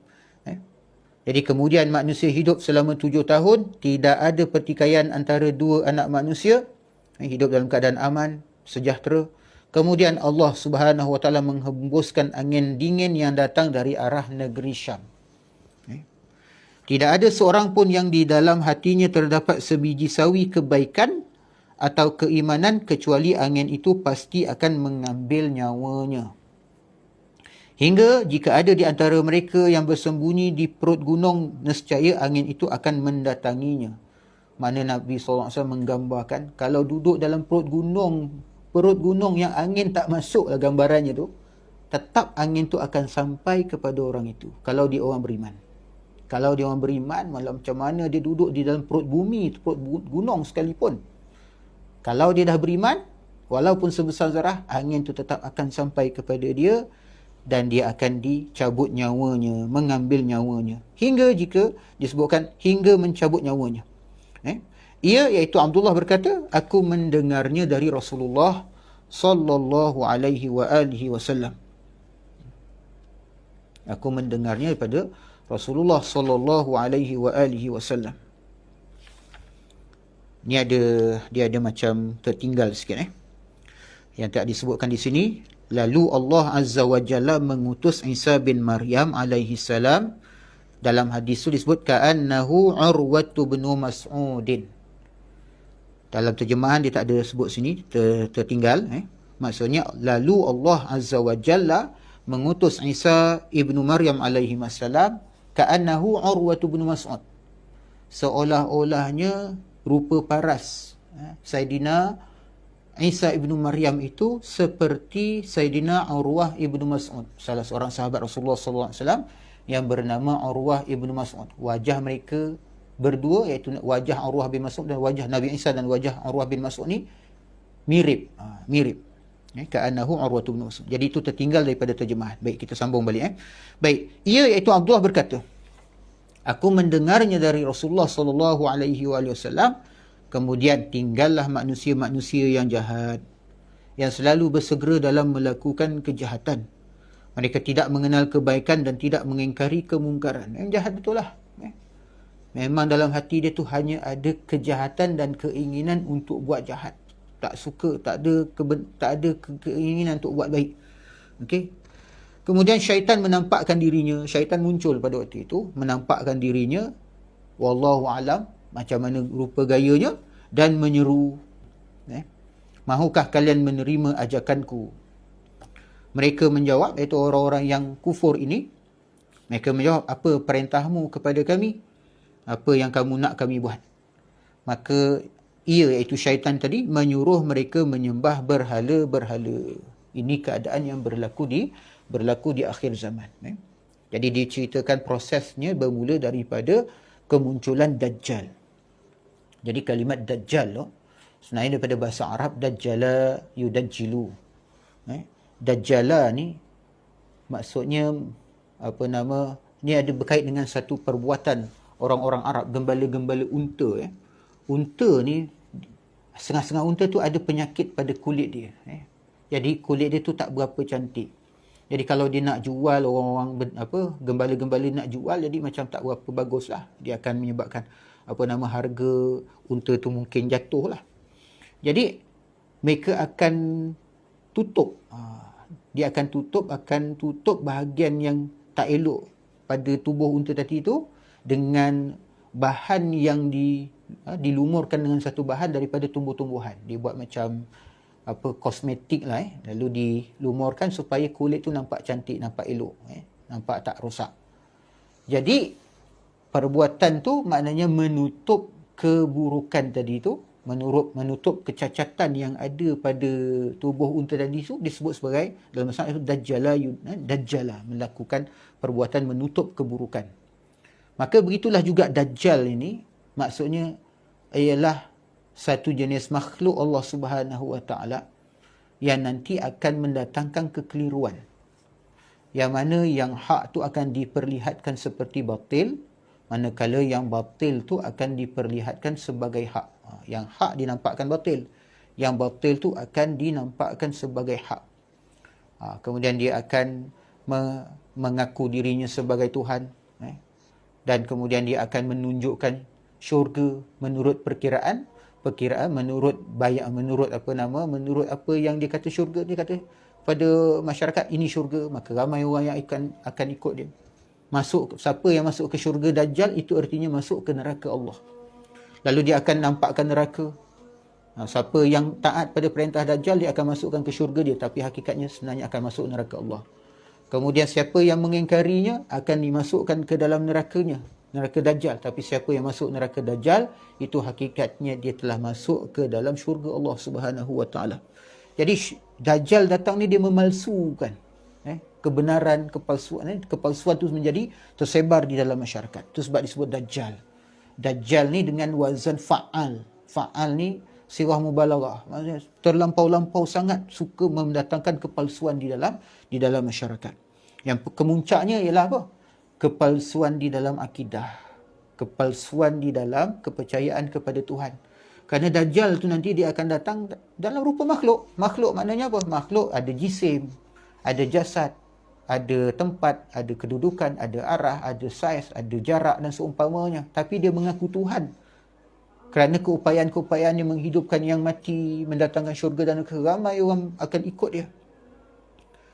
Jadi kemudian manusia hidup selama 7 tahun, tidak ada pertikaian antara dua anak manusia, hidup dalam keadaan aman, sejahtera. Kemudian Allah Subhanahu Wa Taala menghembuskan angin dingin yang datang dari arah negeri Syam. Tidak ada seorang pun yang di dalam hatinya terdapat sebiji sawi kebaikan atau keimanan, kecuali angin itu pasti akan mengambil nyawanya. Hingga jika ada di antara mereka yang bersembunyi di perut gunung, nescaya angin itu akan mendatanginya. Mana Nabi SAW menggambarkan, kalau duduk dalam perut gunung yang angin tak masuk lah gambarannya tu, tetap angin tu akan sampai kepada orang itu, kalau dia orang beriman. Kalau dia orang beriman, malah macam mana dia duduk di dalam perut bumi, perut gunung sekalipun, kalau dia dah beriman, walaupun sebesar zarah, angin tu tetap akan sampai kepada dia, dan dia akan dicabut nyawanya, mengambil nyawanya. Hingga jika disebutkan hingga mencabut nyawanya. Ia iaitu Abdullah berkata, aku mendengarnya dari Rasulullah sallallahu alaihi wa alihi wasallam. Aku mendengarnya daripada Rasulullah sallallahu alaihi wa alihi wasallam. Ni dia ada macam tertinggal sikit yang tak disebutkan di sini. Lalu Allah Azza wa Jalla mengutus Isa bin Maryam alaihi salam. Dalam hadis itu disebut ka'annahu Urwatu bin Mas'udin. Dalam terjemahan dia tak ada sebut sini, tertinggal. Maksudnya lalu Allah Azza wa Jalla mengutus Isa ibnu Maryam alaihi salam ka'annahu Urwatu bin Mas'ud. Seolah-olahnya rupa paras Sayyidina Isa ibnu Maryam itu seperti Sayyidina Urwah ibnu Mas'ud, salah seorang sahabat Rasulullah SAW yang bernama Urwah ibnu Mas'ud. Wajah mereka berdua, iaitu wajah Urwah bin Mas'ud dan wajah Nabi Isa dan wajah Urwah bin Mas'ud ni mirip. Ka'annahu Urwah bin Mas'ud. Jadi itu tertinggal daripada terjemahan. Baik, kita sambung balik. Baik, ia iaitu Abdullah berkata, aku mendengarnya dari Rasulullah SAW. Kemudian tinggallah manusia-manusia yang jahat, yang selalu bersegera dalam melakukan kejahatan. Mereka tidak mengenal kebaikan dan tidak mengingkari kemungkaran. Yang jahat betul lah. Memang dalam hati dia tu hanya ada kejahatan dan keinginan untuk buat jahat. Tak suka, tak ada keinginan untuk buat baik. Okey. Kemudian syaitan menampakkan dirinya. Syaitan muncul pada waktu itu, menampakkan dirinya, wallahu alam, macam mana rupa gayanya, dan menyeru, mahukah kalian menerima ajakanku? Mereka menjawab, iaitu orang-orang yang kufur ini, mereka menjawab, apa perintahmu kepada kami? Apa yang kamu nak kami buat? Maka ia, iaitu syaitan tadi, menyuruh mereka menyembah berhala-berhala. Ini keadaan yang berlaku di akhir zaman. Jadi diceritakan prosesnya bermula daripada kemunculan Dajjal. Jadi kalimat Dajjal sebenarnya daripada bahasa Arab Dajjala yudajjilu. Dajjala ni maksudnya ni ada berkait dengan satu perbuatan orang-orang Arab, gembala-gembala unta. Unta ni, setengah-setengah unta tu ada penyakit pada kulit dia. Jadi kulit dia tu tak berapa cantik. Jadi kalau dia nak jual, orang-orang gembala-gembala nak jual, jadi macam tak berapa bagus lah. Dia akan menyebabkan harga unta tu mungkin jatuh lah. Jadi mereka akan tutup. Dia akan tutup bahagian yang tak elok pada tubuh unta tadi tu dengan bahan yang dilumurkan dengan satu bahan daripada tumbuh-tumbuhan. Dia buat macam kosmetik lah, lalu dilumurkan supaya kulit tu nampak cantik, nampak elok, nampak tak rosak. Jadi perbuatan tu maknanya menutup keburukan tadi tu, menutup kecacatan yang ada pada tubuh unta tadi tu, disebut sebagai, dalam bahasa itu dajjala, melakukan perbuatan menutup keburukan. Maka begitulah juga Dajjal ini, maksudnya ialah satu jenis makhluk Allah Subhanahu Wa Taala yang nanti akan mendatangkan kekeliruan. Yang mana yang hak tu akan diperlihatkan seperti batil, manakala yang batil tu akan diperlihatkan sebagai hak. Yang hak dinampakkan batil, yang batil tu akan dinampakkan sebagai hak. Kemudian dia akan mengaku dirinya sebagai Tuhan, dan kemudian dia akan menunjukkan syurga menurut perkiraan menurut menurut apa yang dia kata syurga, dia kata pada masyarakat ini syurga, maka ramai orang yang akan ikut dia. Siapa yang masuk ke syurga Dajjal, itu artinya masuk ke neraka Allah. Lalu dia akan nampakkan neraka. Siapa yang taat pada perintah Dajjal, dia akan masukkan ke syurga dia, tapi hakikatnya sebenarnya akan masuk neraka Allah. Kemudian siapa yang mengingkarinya akan dimasukkan ke dalam nerakanya, neraka Dajjal. Tapi siapa yang masuk neraka Dajjal, itu hakikatnya dia telah masuk ke dalam syurga Allah Subhanahu Wa Taala. Jadi Dajjal datang ni dia memalsukan kebenaran, kepalsuan tu menjadi tersebar di dalam masyarakat. Itu sebab disebut Dajjal. Dajjal ni dengan wazan fa'al. Fa'al ni sirah mubalaghah, maksudnya terlampau-lampau sangat suka mendatangkan kepalsuan di dalam masyarakat. Yang kemuncaknya ialah apa? Kepalsuan di dalam akidah, kepalsuan di dalam kepercayaan kepada Tuhan. Kerana Dajjal tu nanti dia akan datang dalam rupa makhluk. Makhluk maknanya apa? Makhluk ada jisim, ada jasad, ada tempat, ada kedudukan, ada arah, ada saiz, ada jarak dan seumpamanya. Tapi dia mengaku Tuhan. Kerana keupayaan-keupayaan yang menghidupkan yang mati, mendatangkan syurga dan neraka, ramai orang akan ikut dia.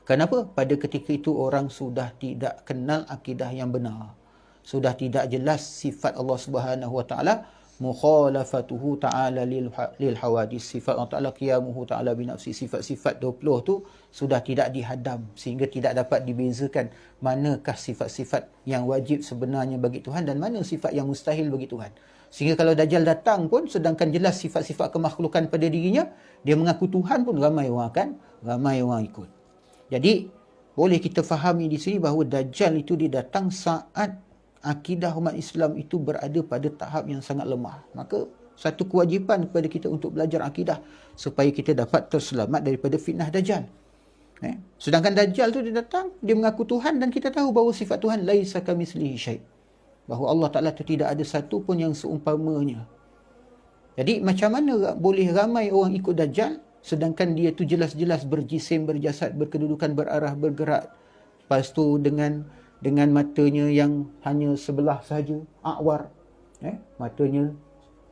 Kenapa? Pada ketika itu orang sudah tidak kenal akidah yang benar. Sudah tidak jelas sifat Allah Subhanahu Wa Taala, mukhalafatuhu ta'ala lil hawadis, sifat Allah Ta'ala qiyamuhu ta'ala binafsi, sifat-sifat 20 tu sudah tidak dihadam, sehingga tidak dapat dibezakan manakah sifat-sifat yang wajib sebenarnya bagi Tuhan dan mana sifat yang mustahil bagi Tuhan. Sehingga kalau Dajjal datang pun, sedangkan jelas sifat-sifat kemakhlukan pada dirinya, dia mengaku Tuhan pun ramai orang ikut. Jadi boleh kita fahami di sini bahawa Dajjal itu dia datang saat akidah umat Islam itu berada pada tahap yang sangat lemah. Maka satu kewajipan kepada kita untuk belajar akidah supaya kita dapat terselamat daripada fitnah Dajjal. Sedangkan Dajjal tu dia datang, dia mengaku Tuhan, dan kita tahu bahawa sifat Tuhan laisa kamitslihi syai', bahawa Allah Ta'ala tu tidak ada satu pun yang seumpamanya. Jadi macam mana boleh ramai orang ikut Dajjal sedangkan dia tu jelas-jelas berjisim, berjasad, berkedudukan, berarah, bergerak. Lepas tu dengan matanya yang hanya sebelah sahaja, a'war. Matanya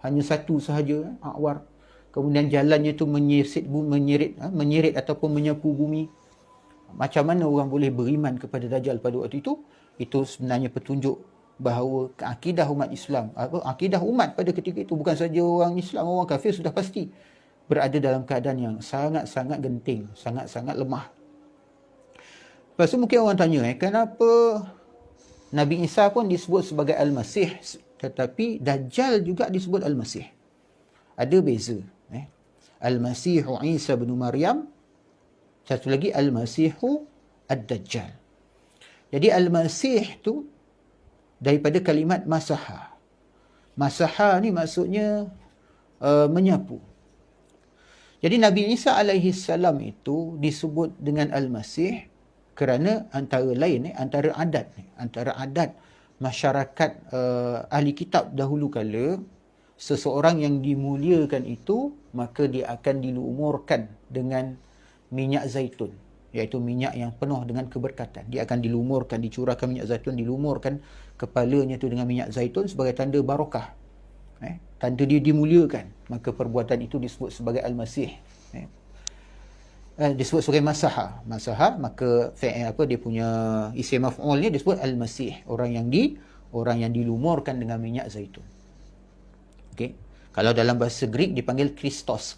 hanya satu sahaja, a'war. Kemudian jalannya tu menyerit ataupun menyapu bumi. Macam mana orang boleh beriman kepada Dajjal pada waktu itu? Itu sebenarnya petunjuk bahawa akidah umat Islam, akidah umat pada ketika itu, bukan saja orang Islam, orang kafir sudah pasti berada dalam keadaan yang sangat-sangat genting, sangat-sangat lemah. Lepas tu mungkin orang tanya, kenapa Nabi Isa pun disebut sebagai Al-Masih, tetapi Dajjal juga disebut Al-Masih? Ada beza. Al-Masihu Isa bin Maryam, satu lagi Al-Masihu Ad-Dajjal. Jadi Al-Masih tu daripada kalimat masaha. Masaha ni maksudnya menyapu. Jadi Nabi Isa alaihi salam itu disebut dengan Al-Masih kerana antara adat masyarakat ahli kitab dahulu kala, seseorang yang dimuliakan itu maka dia akan dilumurkan dengan minyak zaitun, iaitu minyak yang penuh dengan keberkatan. Dia akan dilumurkan, dicurahkan minyak zaitun, dilumurkan kepalanya itu dengan minyak zaitun sebagai tanda barakah, tanda dia dimuliakan. Maka perbuatan itu disebut sebagai Al-Masih, disebut sebagai masaha. Maka dia punya isim maf'ulnya disebut Al-Masih, orang yang orang yang dilumurkan dengan minyak zaitun. Okey. Kalau dalam bahasa Greek dipanggil Christos.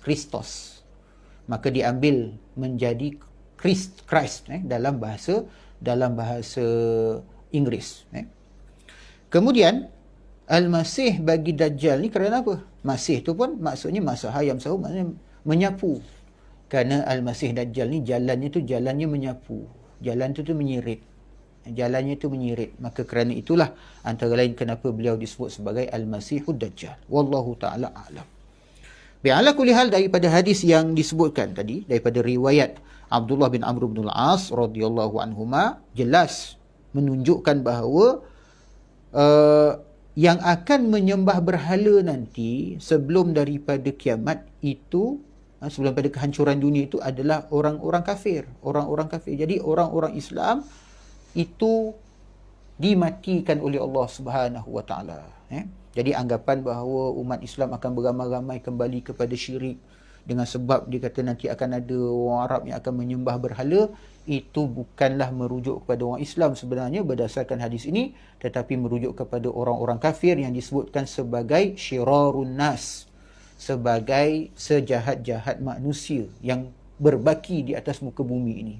Maka diambil menjadi Christ dalam bahasa Inggeris. Kemudian Al-Masih bagi Dajjal ni kerana apa? Masih tu pun maksudnya Masah Hayam Sahu, maksudnya menyapu. Kerana Al-Masih Dajjal ni jalannya menyapu. Jalan tu menyirit. Jalannya tu menyirit. Maka kerana itulah antara lain kenapa beliau disebut sebagai Al-Masihud Dajjal. Wallahu ta'ala a'lam. Bi'ala kulli hal, daripada hadis yang disebutkan tadi, daripada riwayat Abdullah bin Amr bin Al-As radhiyallahu anhuma, jelas menunjukkan bahawa yang akan menyembah berhala nanti sebelum daripada kiamat itu, sebelum pada kehancuran dunia itu adalah orang-orang kafir. Orang-orang kafir. Jadi orang-orang Islam itu dimatikan oleh Allah Subhanahu wa taala. Jadi anggapan bahawa umat Islam akan beramai-ramai kembali kepada syirik dengan sebab dia kata nanti akan ada orang Arab yang akan menyembah berhala, itu bukanlah merujuk kepada orang Islam sebenarnya berdasarkan hadis ini, tetapi merujuk kepada orang-orang kafir yang disebutkan sebagai syirarun nas, sebagai sejahat-jahat manusia yang berbaki di atas muka bumi ini.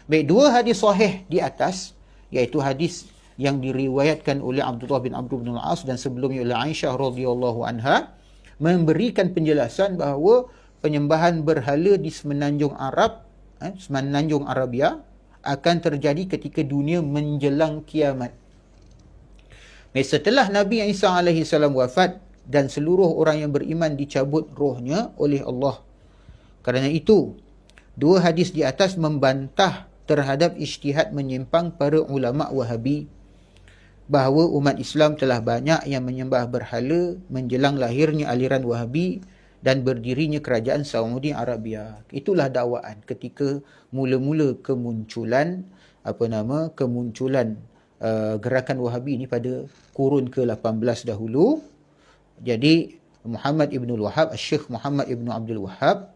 Baik, dua hadis sahih di atas, iaitu hadis yang diriwayatkan oleh Abdullah bin Amr bin Al-As dan sebelumnya oleh Aisyah radhiyallahu anha, memberikan penjelasan bahawa penyembahan berhala di semenanjung Arab, semenanjung Arabia, akan terjadi ketika dunia menjelang kiamat. Setelah Nabi Isa alaihi salam wafat dan seluruh orang yang beriman dicabut rohnya oleh Allah. Kerana itu, dua hadis di atas membantah terhadap ijtihad menyimpang para ulama Wahabi bahawa umat Islam telah banyak yang menyembah berhala menjelang lahirnya aliran Wahabi dan berdirinya kerajaan Saudi Arabia. Itulah dakwaan ketika mula-mula kemunculan gerakan Wahabi ini pada kurun ke-18 dahulu. Jadi Muhammad Ibn Wahab, Syekh Muhammad Ibn Abdul Wahab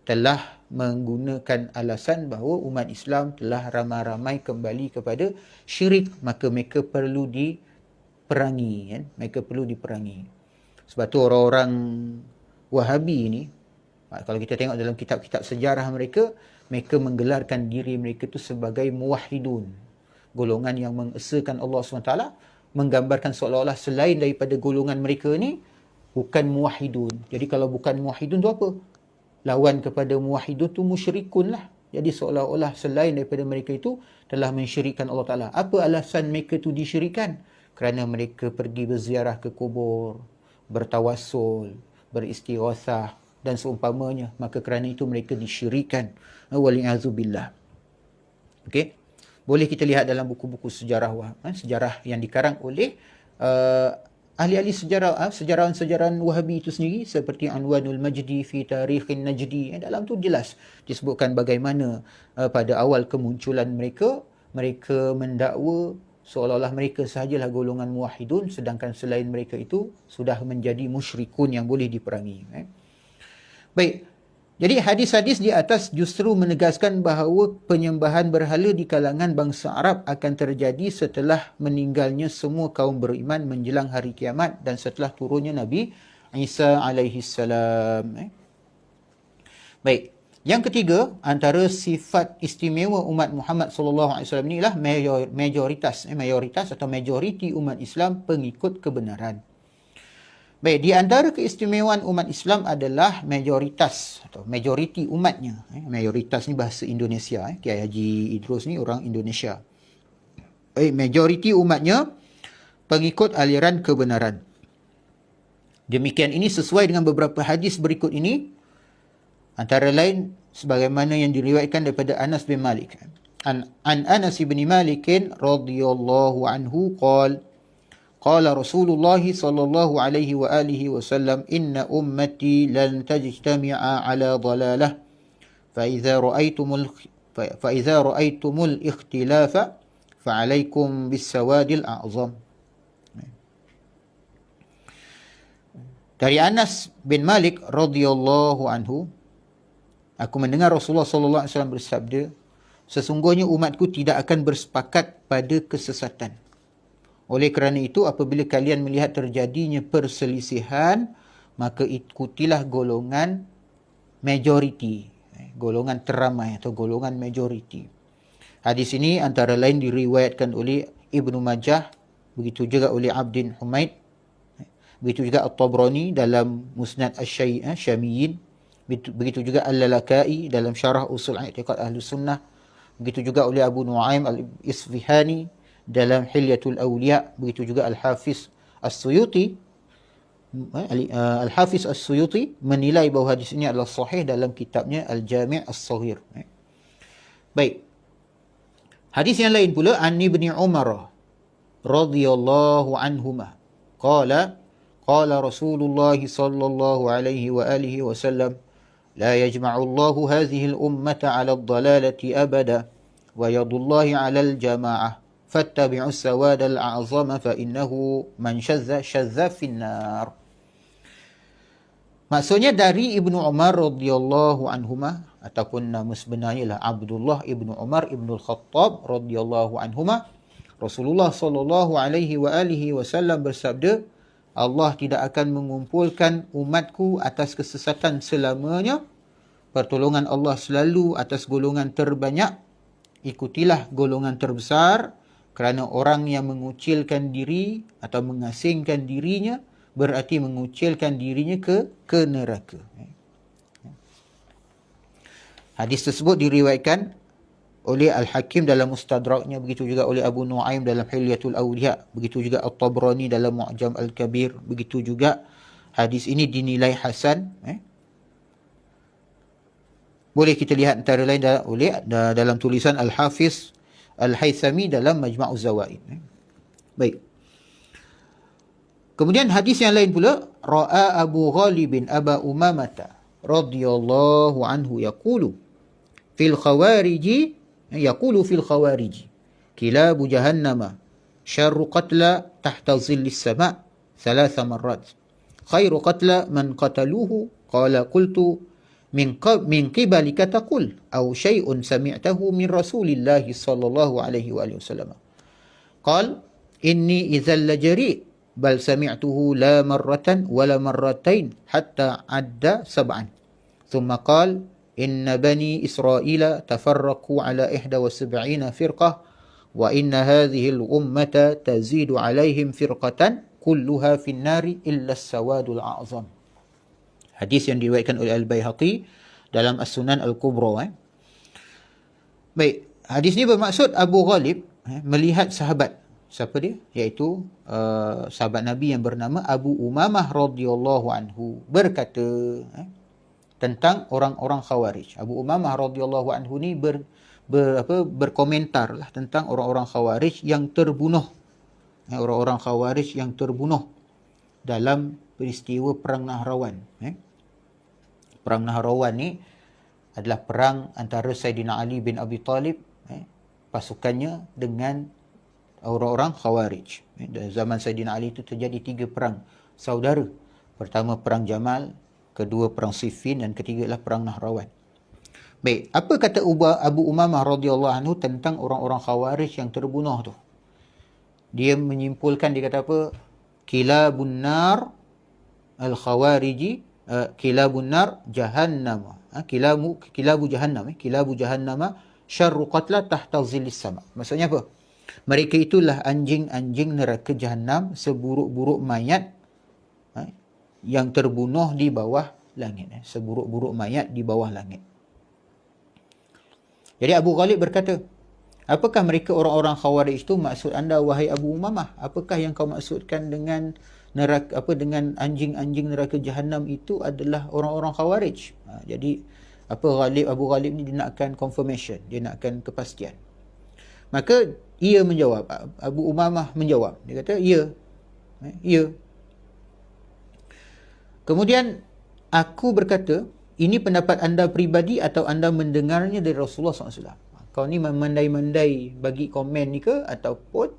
telah menggunakan alasan bahawa umat Islam telah ramai-ramai kembali kepada syirik, maka mereka perlu diperangi. Mereka perlu diperangi. Sebab tu orang-orang Wahabi ni, kalau kita tengok dalam kitab-kitab sejarah mereka, mereka menggelarkan diri mereka tu sebagai muwahhidun, golongan yang mengesakan Allah SWT, menggambarkan seolah-olah selain daripada golongan mereka ni bukan muwahhidun. Jadi kalau bukan muwahhidun tu apa? Lawan kepada muwahhidun tu musyrikun lah. Jadi seolah-olah selain daripada mereka itu telah mensyirikkan Allah Ta'ala. Apa alasan mereka tu disyirikkan? Kerana mereka pergi berziarah ke kubur, bertawassul, beristighatsah dan seumpamanya. Maka kerana itu mereka disyirikkan. Wali'azubillah. Okey. Boleh kita lihat dalam buku-buku sejarah sejarah yang dikarang oleh ahli-ahli sejarah, sejarawan-sejarawan Wahabi itu sendiri, seperti Anwanul Majdi fi Tarikhin Najdi. Dalam tu jelas disebutkan bagaimana pada awal kemunculan mereka mendakwa seolah-olah mereka sahajalah golongan muwahhidun, sedangkan selain mereka itu sudah menjadi musyrikun yang boleh diperangi. Baik. Jadi hadis-hadis di atas justru menegaskan bahawa penyembahan berhala di kalangan bangsa Arab akan terjadi setelah meninggalnya semua kaum beriman menjelang hari kiamat dan setelah turunnya Nabi Isa alaihi salam. Baik. Yang ketiga, antara sifat istimewa umat Muhammad sallallahu alaihi wasallam inilah mayoritas atau majoriti umat Islam pengikut kebenaran. Baik, di antara keistimewaan umat Islam adalah mayoritas atau majoriti umatnya. Mayoritas ni bahasa Indonesia. Kiai Haji Idrus ni orang Indonesia. Baik, majoriti umatnya pengikut aliran kebenaran. Demikian ini sesuai dengan beberapa hadis berikut ini. Antara lain sebagaimana yang diriwayatkan daripada Anas bin Malik. An Anas bin Malik radhiyallahu anhu qala Rasulullah sallallahu alaihi wa alihi wasallam inna ummati lan tajtami'a ala dhalalah fa idza ra'aytumul ikhtilafa fa 'alaykum bis sawadil a'zam. Dari Anas bin Malik radhiyallahu anhu, aku mendengar Rasulullah sallallahu alaihi wasallam bersabda, sesungguhnya umatku tidak akan bersepakat pada kesesatan. Oleh kerana itu, apabila kalian melihat terjadinya perselisihan, maka ikutilah golongan majoriti, golongan teramai atau golongan majoriti. Hadis ini antara lain diriwayatkan oleh Ibnu Majah, begitu juga oleh Abdin Humaid, begitu juga At-Tabrani dalam Musnad Asy-Syamiyin, begitu juga Al-Lalaka'i dalam Syarah Usul I'tiqad Ahlus Sunnah, begitu juga oleh Abu Nu'aim Al-Isfihani dalam Hilyatul Awliya, begitu juga Al-Hafiz As-Suyuti. Al-Hafiz As-Suyuti menilai bahawa hadis ini adalah sahih dalam kitabnya Al-Jami' As-Saghir. Baik. Hadis yang lain pula, an Ibni Umar radhiyallahu anhuma qala qala Rasulullah sallallahu alaihi wa alihi wasallam la yajma'u Allahu hadhihi al-ummata 'ala ad-dalalati abada wa yadullahi 'ala al-jama'ah fattabi'u as-sawad al-a'zama fa innahu man shadza fi an-nar. Maksudnya dari Ibnu Umar radhiyallahu anhuma, ataupun nama sebenarnya lah Abdullah Ibnu Umar Ibnu Al-Khattab radhiyallahu anhuma, Rasulullah sallallahu alaihi wa alihi wasallam bersabda, Allah tidak akan mengumpulkan umatku atas kesesatan selamanya. Pertolongan Allah selalu atas golongan terbanyak. Ikutilah golongan terbesar, kerana orang yang mengucilkan diri atau mengasingkan dirinya berarti mengucilkan dirinya ke neraka. Hadis tersebut diriwayatkan oleh Al-Hakim dalam Mustadraknya, begitu juga oleh Abu Nu'aim dalam Hilyatul Awliya, begitu juga At-Tabrani dalam Mu'jam Al-Kabir, begitu juga hadis ini dinilai hasan. Boleh kita lihat antara lain dalam tulisan Al-Hafiz Al-Haythami dalam Majma'uz Zawaid. Baik. Kemudian hadis yang lain pula, ra'a Abu Ghalib bin Aba Umamah radhiyallahu anhu yaqulu fil khawariji kilabu jahannama syarru qatla tahta zillis sama' thalatha marrat khairu qatla man qataluhu qala qultu min qibalika taqul aw syai'un sami'tahu min Rasulillahi sallallahu alaihi wasallam qala inni idzal lajari bal sami'tuhu la marratan wala marratain hatta adda sab'an thumma qala inna bani Israila tafarraqu ala 71 firqah wa inna hadhihi al-ummata tazidu alaihim firqatan kulluha fin nari illa as-sawadul a'zam. Hadis yang diriwayatkan oleh Al-Baihaqi dalam As-Sunan Al-Kubra. Baik, hadis ini bermaksud Abu Ghalib melihat sahabat. Siapa dia? Iaitu sahabat Nabi yang bernama Abu Umamah radhiyallahu anhu berkata tentang orang-orang Khawarij. Abu Umamah radhiyallahu anhu ni berkomentar lah tentang orang-orang Khawarij yang terbunuh. Orang-orang Khawarij yang terbunuh dalam peristiwa Perang Nahrawan. Perang Nahrawan ni adalah perang antara Sayyidina Ali bin Abi Talib, pasukannya dengan orang-orang Khawarij. Dalam zaman Sayyidina Ali itu terjadi 3 perang saudara. Pertama Perang Jamal, kedua Perang Siffin, dan ketiga adalah Perang Nahrawan. Baik, apa kata Abu Umamah radhiyallahu anhu tentang orang-orang Khawarij yang terbunuh tu? Dia menyimpulkan, dia kata apa? Kilabun nar al-khawariji, kilabun nar jahannam. Kilabu jahannam, kilabu jahannam syarru qatla tahta zillis sama. Maksudnya apa? Mereka itulah anjing-anjing neraka Jahannam, seburuk-buruk mayat yang terbunuh di bawah langit. Seburuk-buruk mayat di bawah langit. Jadi Abu Ghalib berkata, apakah mereka orang-orang Khawarij itu maksud anda, wahai Abu Umamah? Apakah yang kau maksudkan dengan neraka, dengan anjing-anjing neraka Jahannam itu adalah orang-orang Khawarij? Jadi Abu Ghalib ni dia nakkan confirmation, dia nakkan kepastian. Maka ia menjawab, Abu Umamah menjawab, dia kata ya. Kemudian aku berkata, ini pendapat anda peribadi atau anda mendengarnya dari Rasulullah SAW? Kau ni memandai-mandai bagi komen ni ke, ataupun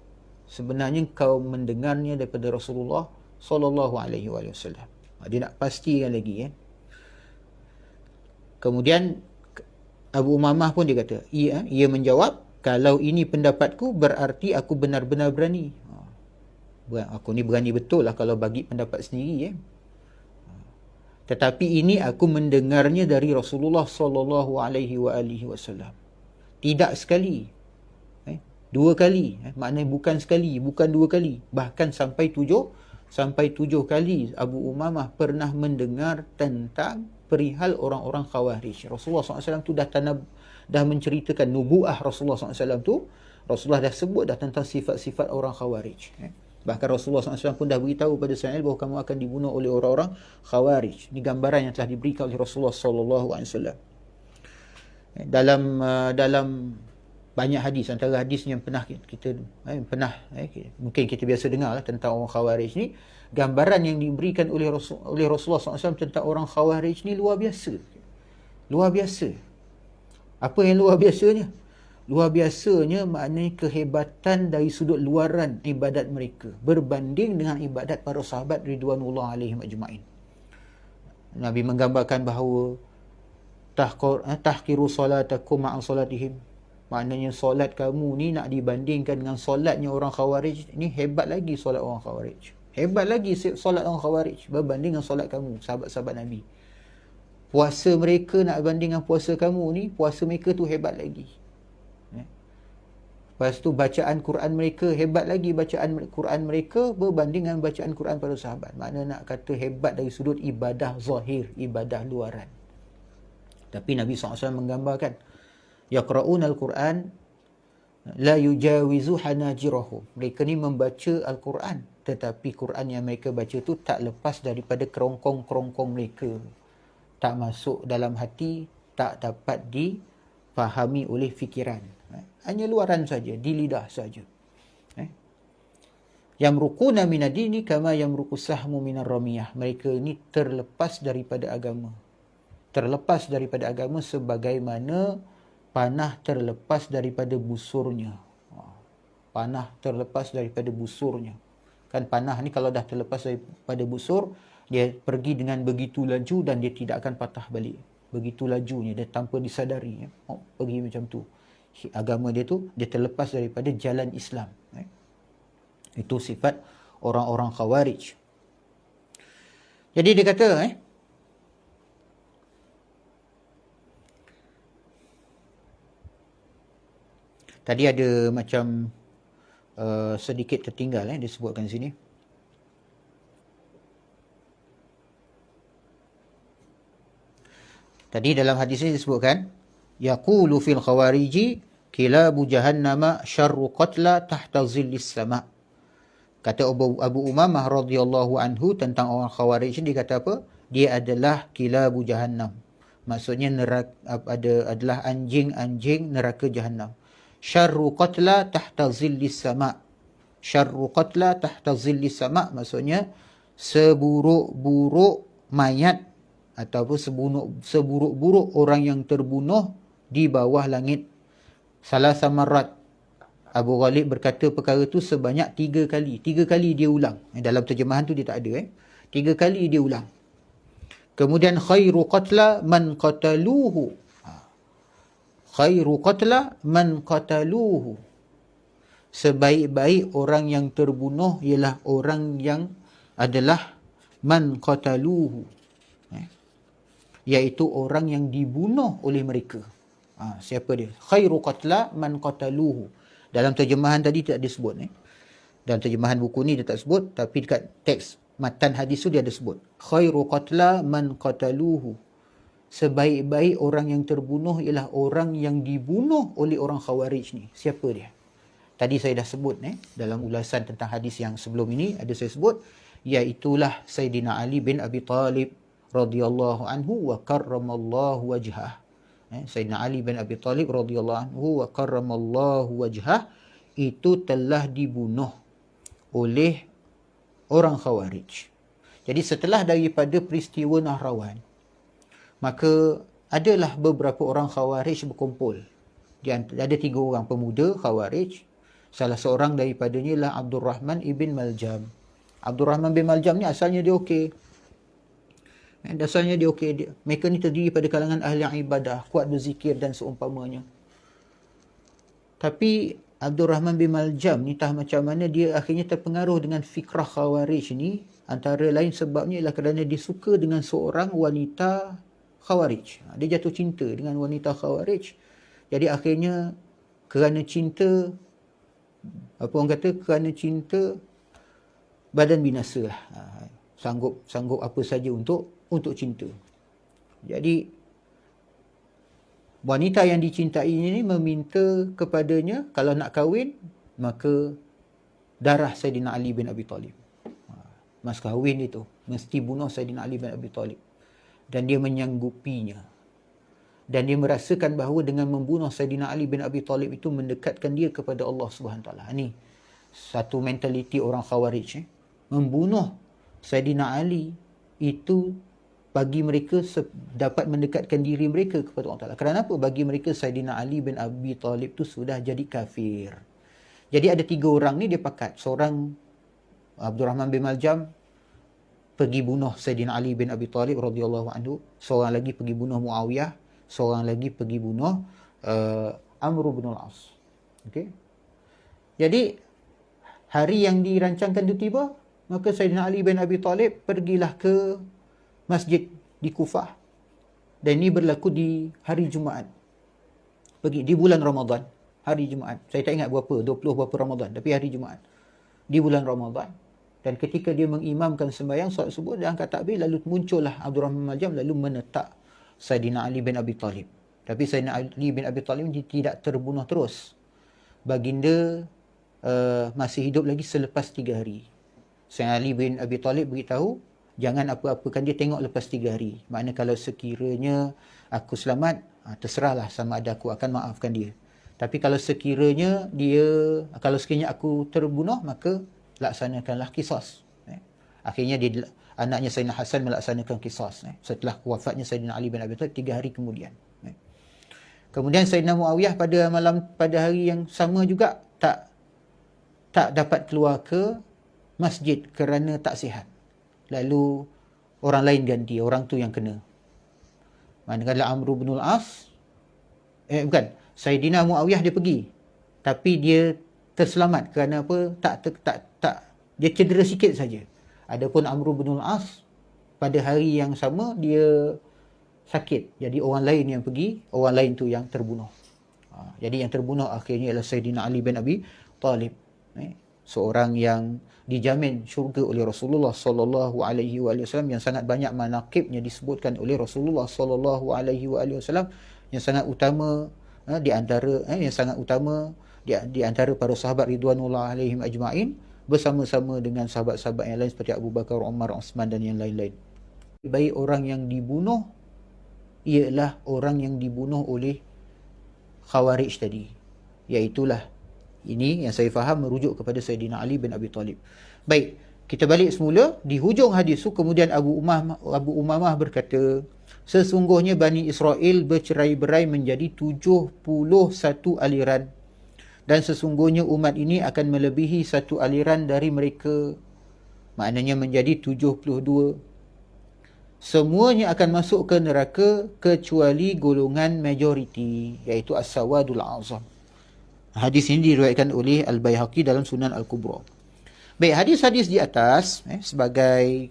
sebenarnya kau mendengarnya daripada Rasulullah SAW? Dia nak pastikan lagi. Kemudian Abu Umamah pun dia kata, ia menjawab, kalau ini pendapatku berarti aku benar-benar berani. Aku ni berani betul lah kalau bagi pendapat sendiri. Tetapi ini aku mendengarnya dari Rasulullah sallallahu alaihi wasallam. Tidak sekali, dua kali. Maknanya bukan sekali, bukan dua kali, bahkan sampai tujuh kali Abu Umamah pernah mendengar tentang perihal orang-orang Khawarij. Rasulullah SAW tu dah menceritakan nubuah Rasulullah SAW tu. Rasulullah dah sebut dah tentang sifat-sifat orang Khawarij. Bahkan Rasulullah SAW pun dah beritahu pada Sa'il bahawa kamu akan dibunuh oleh orang-orang Khawarij. Ini gambaran yang telah diberikan oleh Rasulullah SAW. Dalam banyak hadis, antara hadis yang pernah mungkin kita biasa dengar lah, tentang orang Khawarij ni, gambaran yang diberikan oleh Rasulullah SAW tentang orang Khawarij ni luar biasa. Luar biasa. Apa yang luar biasanya? Luar biasanya maknanya kehebatan dari sudut luaran ibadat mereka berbanding dengan ibadat para sahabat ridwanullah alaihim ajma'in. Nabi menggambarkan bahawa tahqiru salatakum ma'a salatihim. Maknanya solat kamu ni nak dibandingkan dengan solatnya orang Khawarij. Ini hebat lagi solat orang Khawarij. Hebat lagi solat orang Khawarij berbanding dengan solat kamu, sahabat-sahabat Nabi. Puasa mereka nak banding dengan puasa kamu ni, puasa mereka tu hebat lagi. Lepas tu bacaan Quran mereka hebat lagi, bacaan Quran mereka berbanding dengan bacaan Quran para sahabat. Maknanya nak kata hebat dari sudut ibadah zahir, ibadah luaran. Tapi Nabi SAW menggambarkan, yaqra'una al-Quran la yujawizu hanajirahum. Mereka ni membaca Al-Quran, tetapi Quran yang mereka baca tu tak lepas daripada kerongkong-kerongkong mereka. Tak masuk dalam hati, tak dapat difahami oleh fikiran. Hanya luaran saja, di lidah saja. Yamruquna minad-dini kama yamruqu sahmu minar ramiyah. Mereka ini terlepas daripada agama. Terlepas daripada agama sebagaimana panah terlepas daripada busurnya. Panah terlepas daripada busurnya. Kan panah ni kalau dah terlepas daripada busur, dia pergi dengan begitu laju dan dia tidak akan patah balik. Begitu lajunya, dia tanpa disadari. Pergi macam tu. Agama dia tu, dia terlepas daripada jalan Islam. Itu sifat orang-orang Khawarij. Jadi dia kata, tadi ada macam sedikit tertinggal, disebutkan sini. Tadi dalam hadis ini disebutkan, yaqulu fil khawariji kilabu jahannama syarru qatla tahta zillis sama. Kata Abu Umamah radhiyallahu anhu tentang orang Khawarij ni, dia kata apa? Dia adalah kilabu jahannam. Maksudnya adalah anjing-anjing neraka jahannam. Syarru qatla tahta zillis sama. Syarru qatla tahta zillis sama maksudnya seburuk-buruk mayat ataupun seburuk-buruk orang yang terbunuh di bawah langit. Salah samarat. Abu Ghalib berkata perkara tu sebanyak 3 kali. 3 kali dia ulang. Dalam terjemahan tu dia tak ada. 3 kali dia ulang. Kemudian khairu qatla man qataluhu. Khairu qatla man qataluhu. Sebaik-baik orang yang terbunuh ialah orang yang adalah man qataluhu. Iaitu orang yang dibunuh oleh mereka. Siapa dia? Khairu qatla man qataluhu. Dalam terjemahan tadi tak disebut. Dalam terjemahan buku ni dia tak sebut. Tapi dekat teks matan hadis tu dia ada sebut. Khairu qatla man qataluhu. Sebaik-baik orang yang terbunuh ialah orang yang dibunuh oleh orang Khawarij ni. Siapa dia? Tadi saya dah sebut dalam ulasan tentang hadis yang sebelum ini. Ada saya sebut. Iaitulah Sayyidina Ali bin Abi Talib radhiyallahu anhu wa karramallahu wajhah. Sayyidina Ali bin Abi Talib radhiyallahu anhu wa karramallahu wajhah itu telah dibunuh oleh orang Khawarij. Jadi setelah daripada peristiwa Nahrawan, maka adalah beberapa orang Khawarij berkumpul. Ada 3 orang pemuda Khawarij. Salah seorang daripadanya ialah Abdul Rahman ibn Maljam. Abdul Rahman bin Maljam ni asalnya dia okey. Dasarnya dia okey. Mereka ni terdiri pada kalangan ahli yang ibadah, kuat berzikir dan seumpamanya. Tapi Abdul Rahman bin Maljam ni entah macam mana dia akhirnya terpengaruh dengan fikrah Khawarij ni. Antara lain sebabnya ialah kerana dia suka dengan seorang wanita Khawarij. Dia jatuh cinta dengan wanita Khawarij. Jadi akhirnya kerana cinta, apa orang kata, kerana cinta badan binasa lah. Sanggup apa saja untuk cinta. Jadi wanita yang dicintai ini meminta kepadanya kalau nak kahwin, maka darah Saidina Ali bin Abi Talib. Mas kahwin itu mesti bunuh Saidina Ali bin Abi Talib. Dan dia menyanggupinya. Dan dia merasakan bahawa dengan membunuh Saidina Ali bin Abi Talib itu mendekatkan dia kepada Allah Subhanahu Taala. Ini satu mentaliti orang Khawarij. Membunuh Saidina Ali itu bagi mereka dapat mendekatkan diri mereka kepada Allah Ta'ala. Kerana apa? Bagi mereka Saidina Ali bin Abi Talib tu sudah jadi kafir. Jadi ada 3 orang ni dia pakat. Seorang Abdul Rahman bin Maljam pergi bunuh Saidina Ali bin Abi Talib radhiyallahu anhu. Seorang lagi pergi bunuh Muawiyah. Seorang lagi pergi bunuh Amr bin al-As. Okey. Jadi hari yang dirancangkan itu tiba, maka Saidina Ali bin Abi Talib pergilah ke masjid di Kufah. Dan ini berlaku di hari Jumaat. Pergi di bulan Ramadan, hari Jumaat. Saya tak ingat berapa, 20 berapa Ramadan, tapi hari Jumaat. Di bulan Ramadan. Dan ketika dia mengimamkan sembahyang solat subuh, dia angkat takbir, lalu muncullah Abdul Rahman Maljam lalu menetak Saidina Ali bin Abi Talib. Tapi Saidina Ali bin Abi Talib tidak terbunuh terus. Baginda masih hidup lagi selepas 3 hari. Saidina Ali bin Abi Talib beritahu, jangan apa-apakan dia tengok lepas 3 hari. Maknanya kalau sekiranya aku selamat, terserahlah sama ada aku akan maafkan dia. Tapi kalau sekiranya aku terbunuh, maka laksanakanlah qisas. Akhirnya anaknya Sayyidina Hasan melaksanakan qisas setelah wafatnya Sayyidina Ali bin Abi Thalib 3 hari kemudian. Kemudian Sayyidina Muawiyah pada hari yang sama juga tak dapat keluar ke masjid kerana tak sihat. Lalu orang lain ganti, orang tu yang kena. Manakala Amr bin al-As, Sayyidina Muawiyah dia pergi. Tapi dia terselamat kerana apa? Dia cedera sikit saja. Adapun Amr bin al-As pada hari yang sama dia sakit. Jadi orang lain yang pergi, orang lain tu yang terbunuh. Jadi yang terbunuh akhirnya ialah Sayyidina Ali bin Abi Talib. Seorang yang dijamin syurga oleh Rasulullah sallallahu alaihi wasallam, yang sangat banyak manaqibnya disebutkan oleh Rasulullah sallallahu alaihi wasallam, yang sangat utama di antara para sahabat ridwanullah alaihim ajma'in, bersama-sama dengan sahabat-sahabat yang lain seperti Abu Bakar, Umar, Uthman dan yang lain-lain. Baik orang yang dibunuh ialah orang yang dibunuh oleh Khawarij tadi. Iaitulah ini yang saya faham merujuk kepada Sayyidina Ali bin Abi Talib. Baik, kita balik semula. Di hujung hadis itu kemudian Abu Umamah berkata, sesungguhnya Bani Israel bercerai-berai menjadi 71 aliran. Dan sesungguhnya umat ini akan melebihi satu aliran dari mereka. Maknanya menjadi 72. Semuanya akan masuk ke neraka kecuali golongan majoriti, iaitu As-Sawadul Azam. Hadis ini diriwayatkan oleh Al-Baihaqi dalam Sunan Al-Kubra. Baik, hadis-hadis di atas sebagai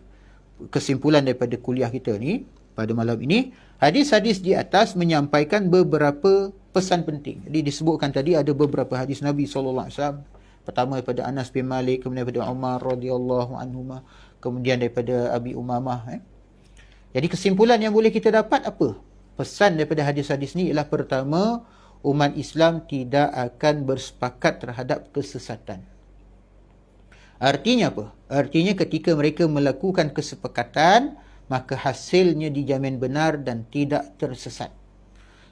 kesimpulan daripada kuliah kita ni pada malam ini, hadis-hadis di atas menyampaikan beberapa pesan penting. Jadi disebutkan tadi ada beberapa hadis Nabi SAW. Pertama daripada Anas bin Malik, kemudian daripada Umar radhiyallahu anhuma, kemudian daripada Abi Umamah. Jadi kesimpulan yang boleh kita dapat apa? Pesan daripada hadis-hadis ni ialah pertama, umat Islam tidak akan bersepakat terhadap kesesatan. Artinya apa? Artinya ketika mereka melakukan kesepakatan, maka hasilnya dijamin benar dan tidak tersesat.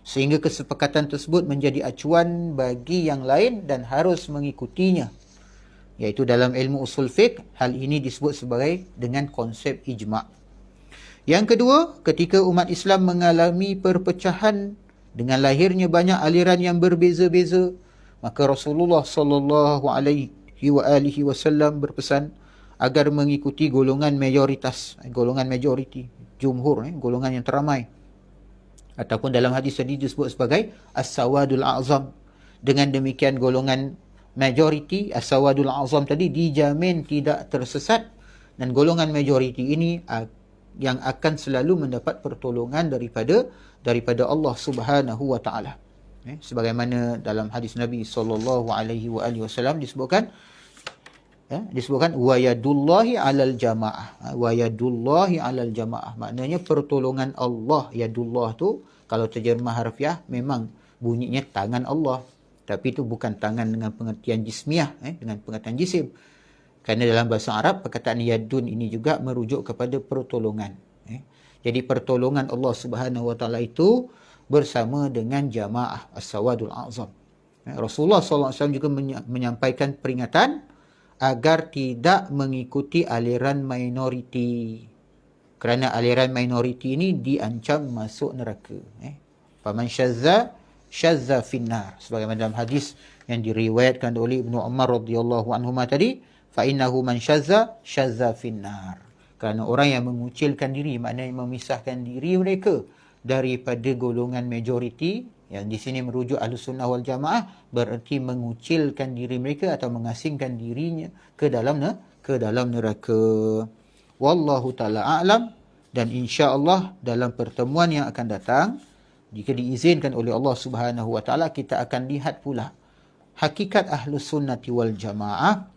Sehingga kesepakatan tersebut menjadi acuan bagi yang lain dan harus mengikutinya. Iaitu dalam ilmu usul fiqh, hal ini disebut sebagai dengan konsep ijma'. Yang kedua, ketika umat Islam mengalami perpecahan dengan lahirnya banyak aliran yang berbeza-beza, maka Rasulullah sallallahu alaihi wasallam berpesan agar mengikuti golongan mayoritas, golongan majoriti, jumhur, golongan yang teramai. Ataupun dalam hadis tadi disebut sebagai As-Sawadul A'zam. Dengan demikian golongan majoriti as-sawadul azam tadi dijamin tidak tersesat, dan golongan majoriti ini yang akan selalu mendapat pertolongan daripada Allah Subhanahu wa taala. Sebagaimana dalam hadis Nabi sallallahu alaihi wasallam disebutkan wa yadullahi 'alal jamaah. Wa yadullahi 'alal jamaah maknanya pertolongan Allah. Yadullah tu kalau terjemah harfiah memang bunyinya tangan Allah, tapi itu bukan tangan dengan pengertian jismiah, dengan pengertian jisim. Kerana dalam bahasa Arab perkataan yadun ini juga merujuk kepada pertolongan. Jadi pertolongan Allah Subhanahu wa taala itu bersama dengan jamaah as-sawadul azam. Rasulullah sallallahu alaihi wasallam juga menyampaikan peringatan agar tidak mengikuti aliran minoriti. Kerana aliran minoriti ini diancam masuk neraka. Faman syazza finnar. Sebagaimana dalam hadis yang diriwayatkan oleh Ibnu Umar radhiyallahu anhuma tadi, fa innahu man syazza finnar. Kerana orang yang mengucilkan diri, maknanya memisahkan diri mereka daripada golongan majoriti, yang di sini merujuk Ahlus Sunnah wal Jamaah, bererti mengucilkan diri mereka atau mengasingkan dirinya ke dalam neraka. Wallahu taala a'lam. Dan insya-Allah dalam pertemuan yang akan datang, jika diizinkan oleh Allah Subhanahu wa taala, kita akan lihat pula hakikat Ahlus Sunnati wal Jamaah,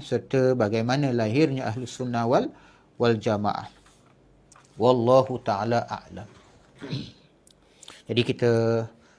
serta bagaimana lahirnya Ahlus Sunnah wal Jamaah. Wallahu taala a'lam. Jadi kita,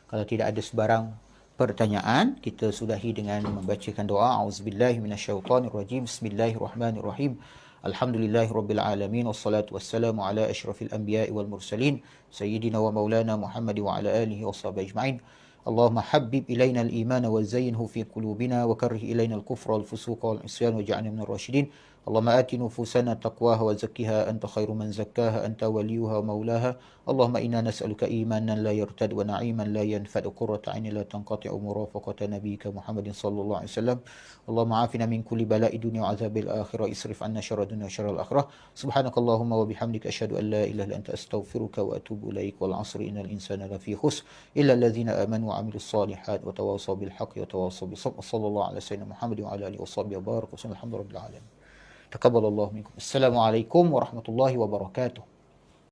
kalau tidak ada sebarang pertanyaan, kita sudahi dengan membacakan doa. Auzubillahi minasyaitonirrajim. Bismillahirrahmanirrahim. Alhamdulillahirabbil alamin, wassalatu wassalamu ala asyrafil anbiya'i wal mursalin sayyidina wa maulana Muhammad wa ala alihi washabihi ajma'in. Allahumma habbib ilaina al-iman wa zayyinhu fi qulubina wa karrih ilaina al-kufra wal fusuqa wal isyan waj'alna minal rasyidin. Allahumma ati nufusana taqwaha wa zakkiha anta khairu man zakkaha anta waliyuha wa maulaha. Allahumma inna nas'aluka imanan la yartad wa na'iman la yanfad wa qurrata 'ainin la tanqati'u murafaqata nabiyyika Muhammadin sallallahu alaihi wasallam. Allahumma afina min kulli bala'i dunya wa 'adzabil akhirah, isrif 'anna syarra dunya wa syarral akhirah. Subhanakallahumma wa bihamdika asyhadu an la ilaha illa anta astaghfiruka wa atubu ilaik. Wal 'asri innal insana lafi khusr illa alladhina amanu wa 'amilus solihat wa tawassaw bil haqqi wa tawassaw bis sabr. Sallallahu ala sayyidina Muhammadin wa ala alihi washabbihi wa baraka. Alhamdulillah. Taqabbalallahu minkum. Assalamualaikum warahmatullahi wabarakatuh.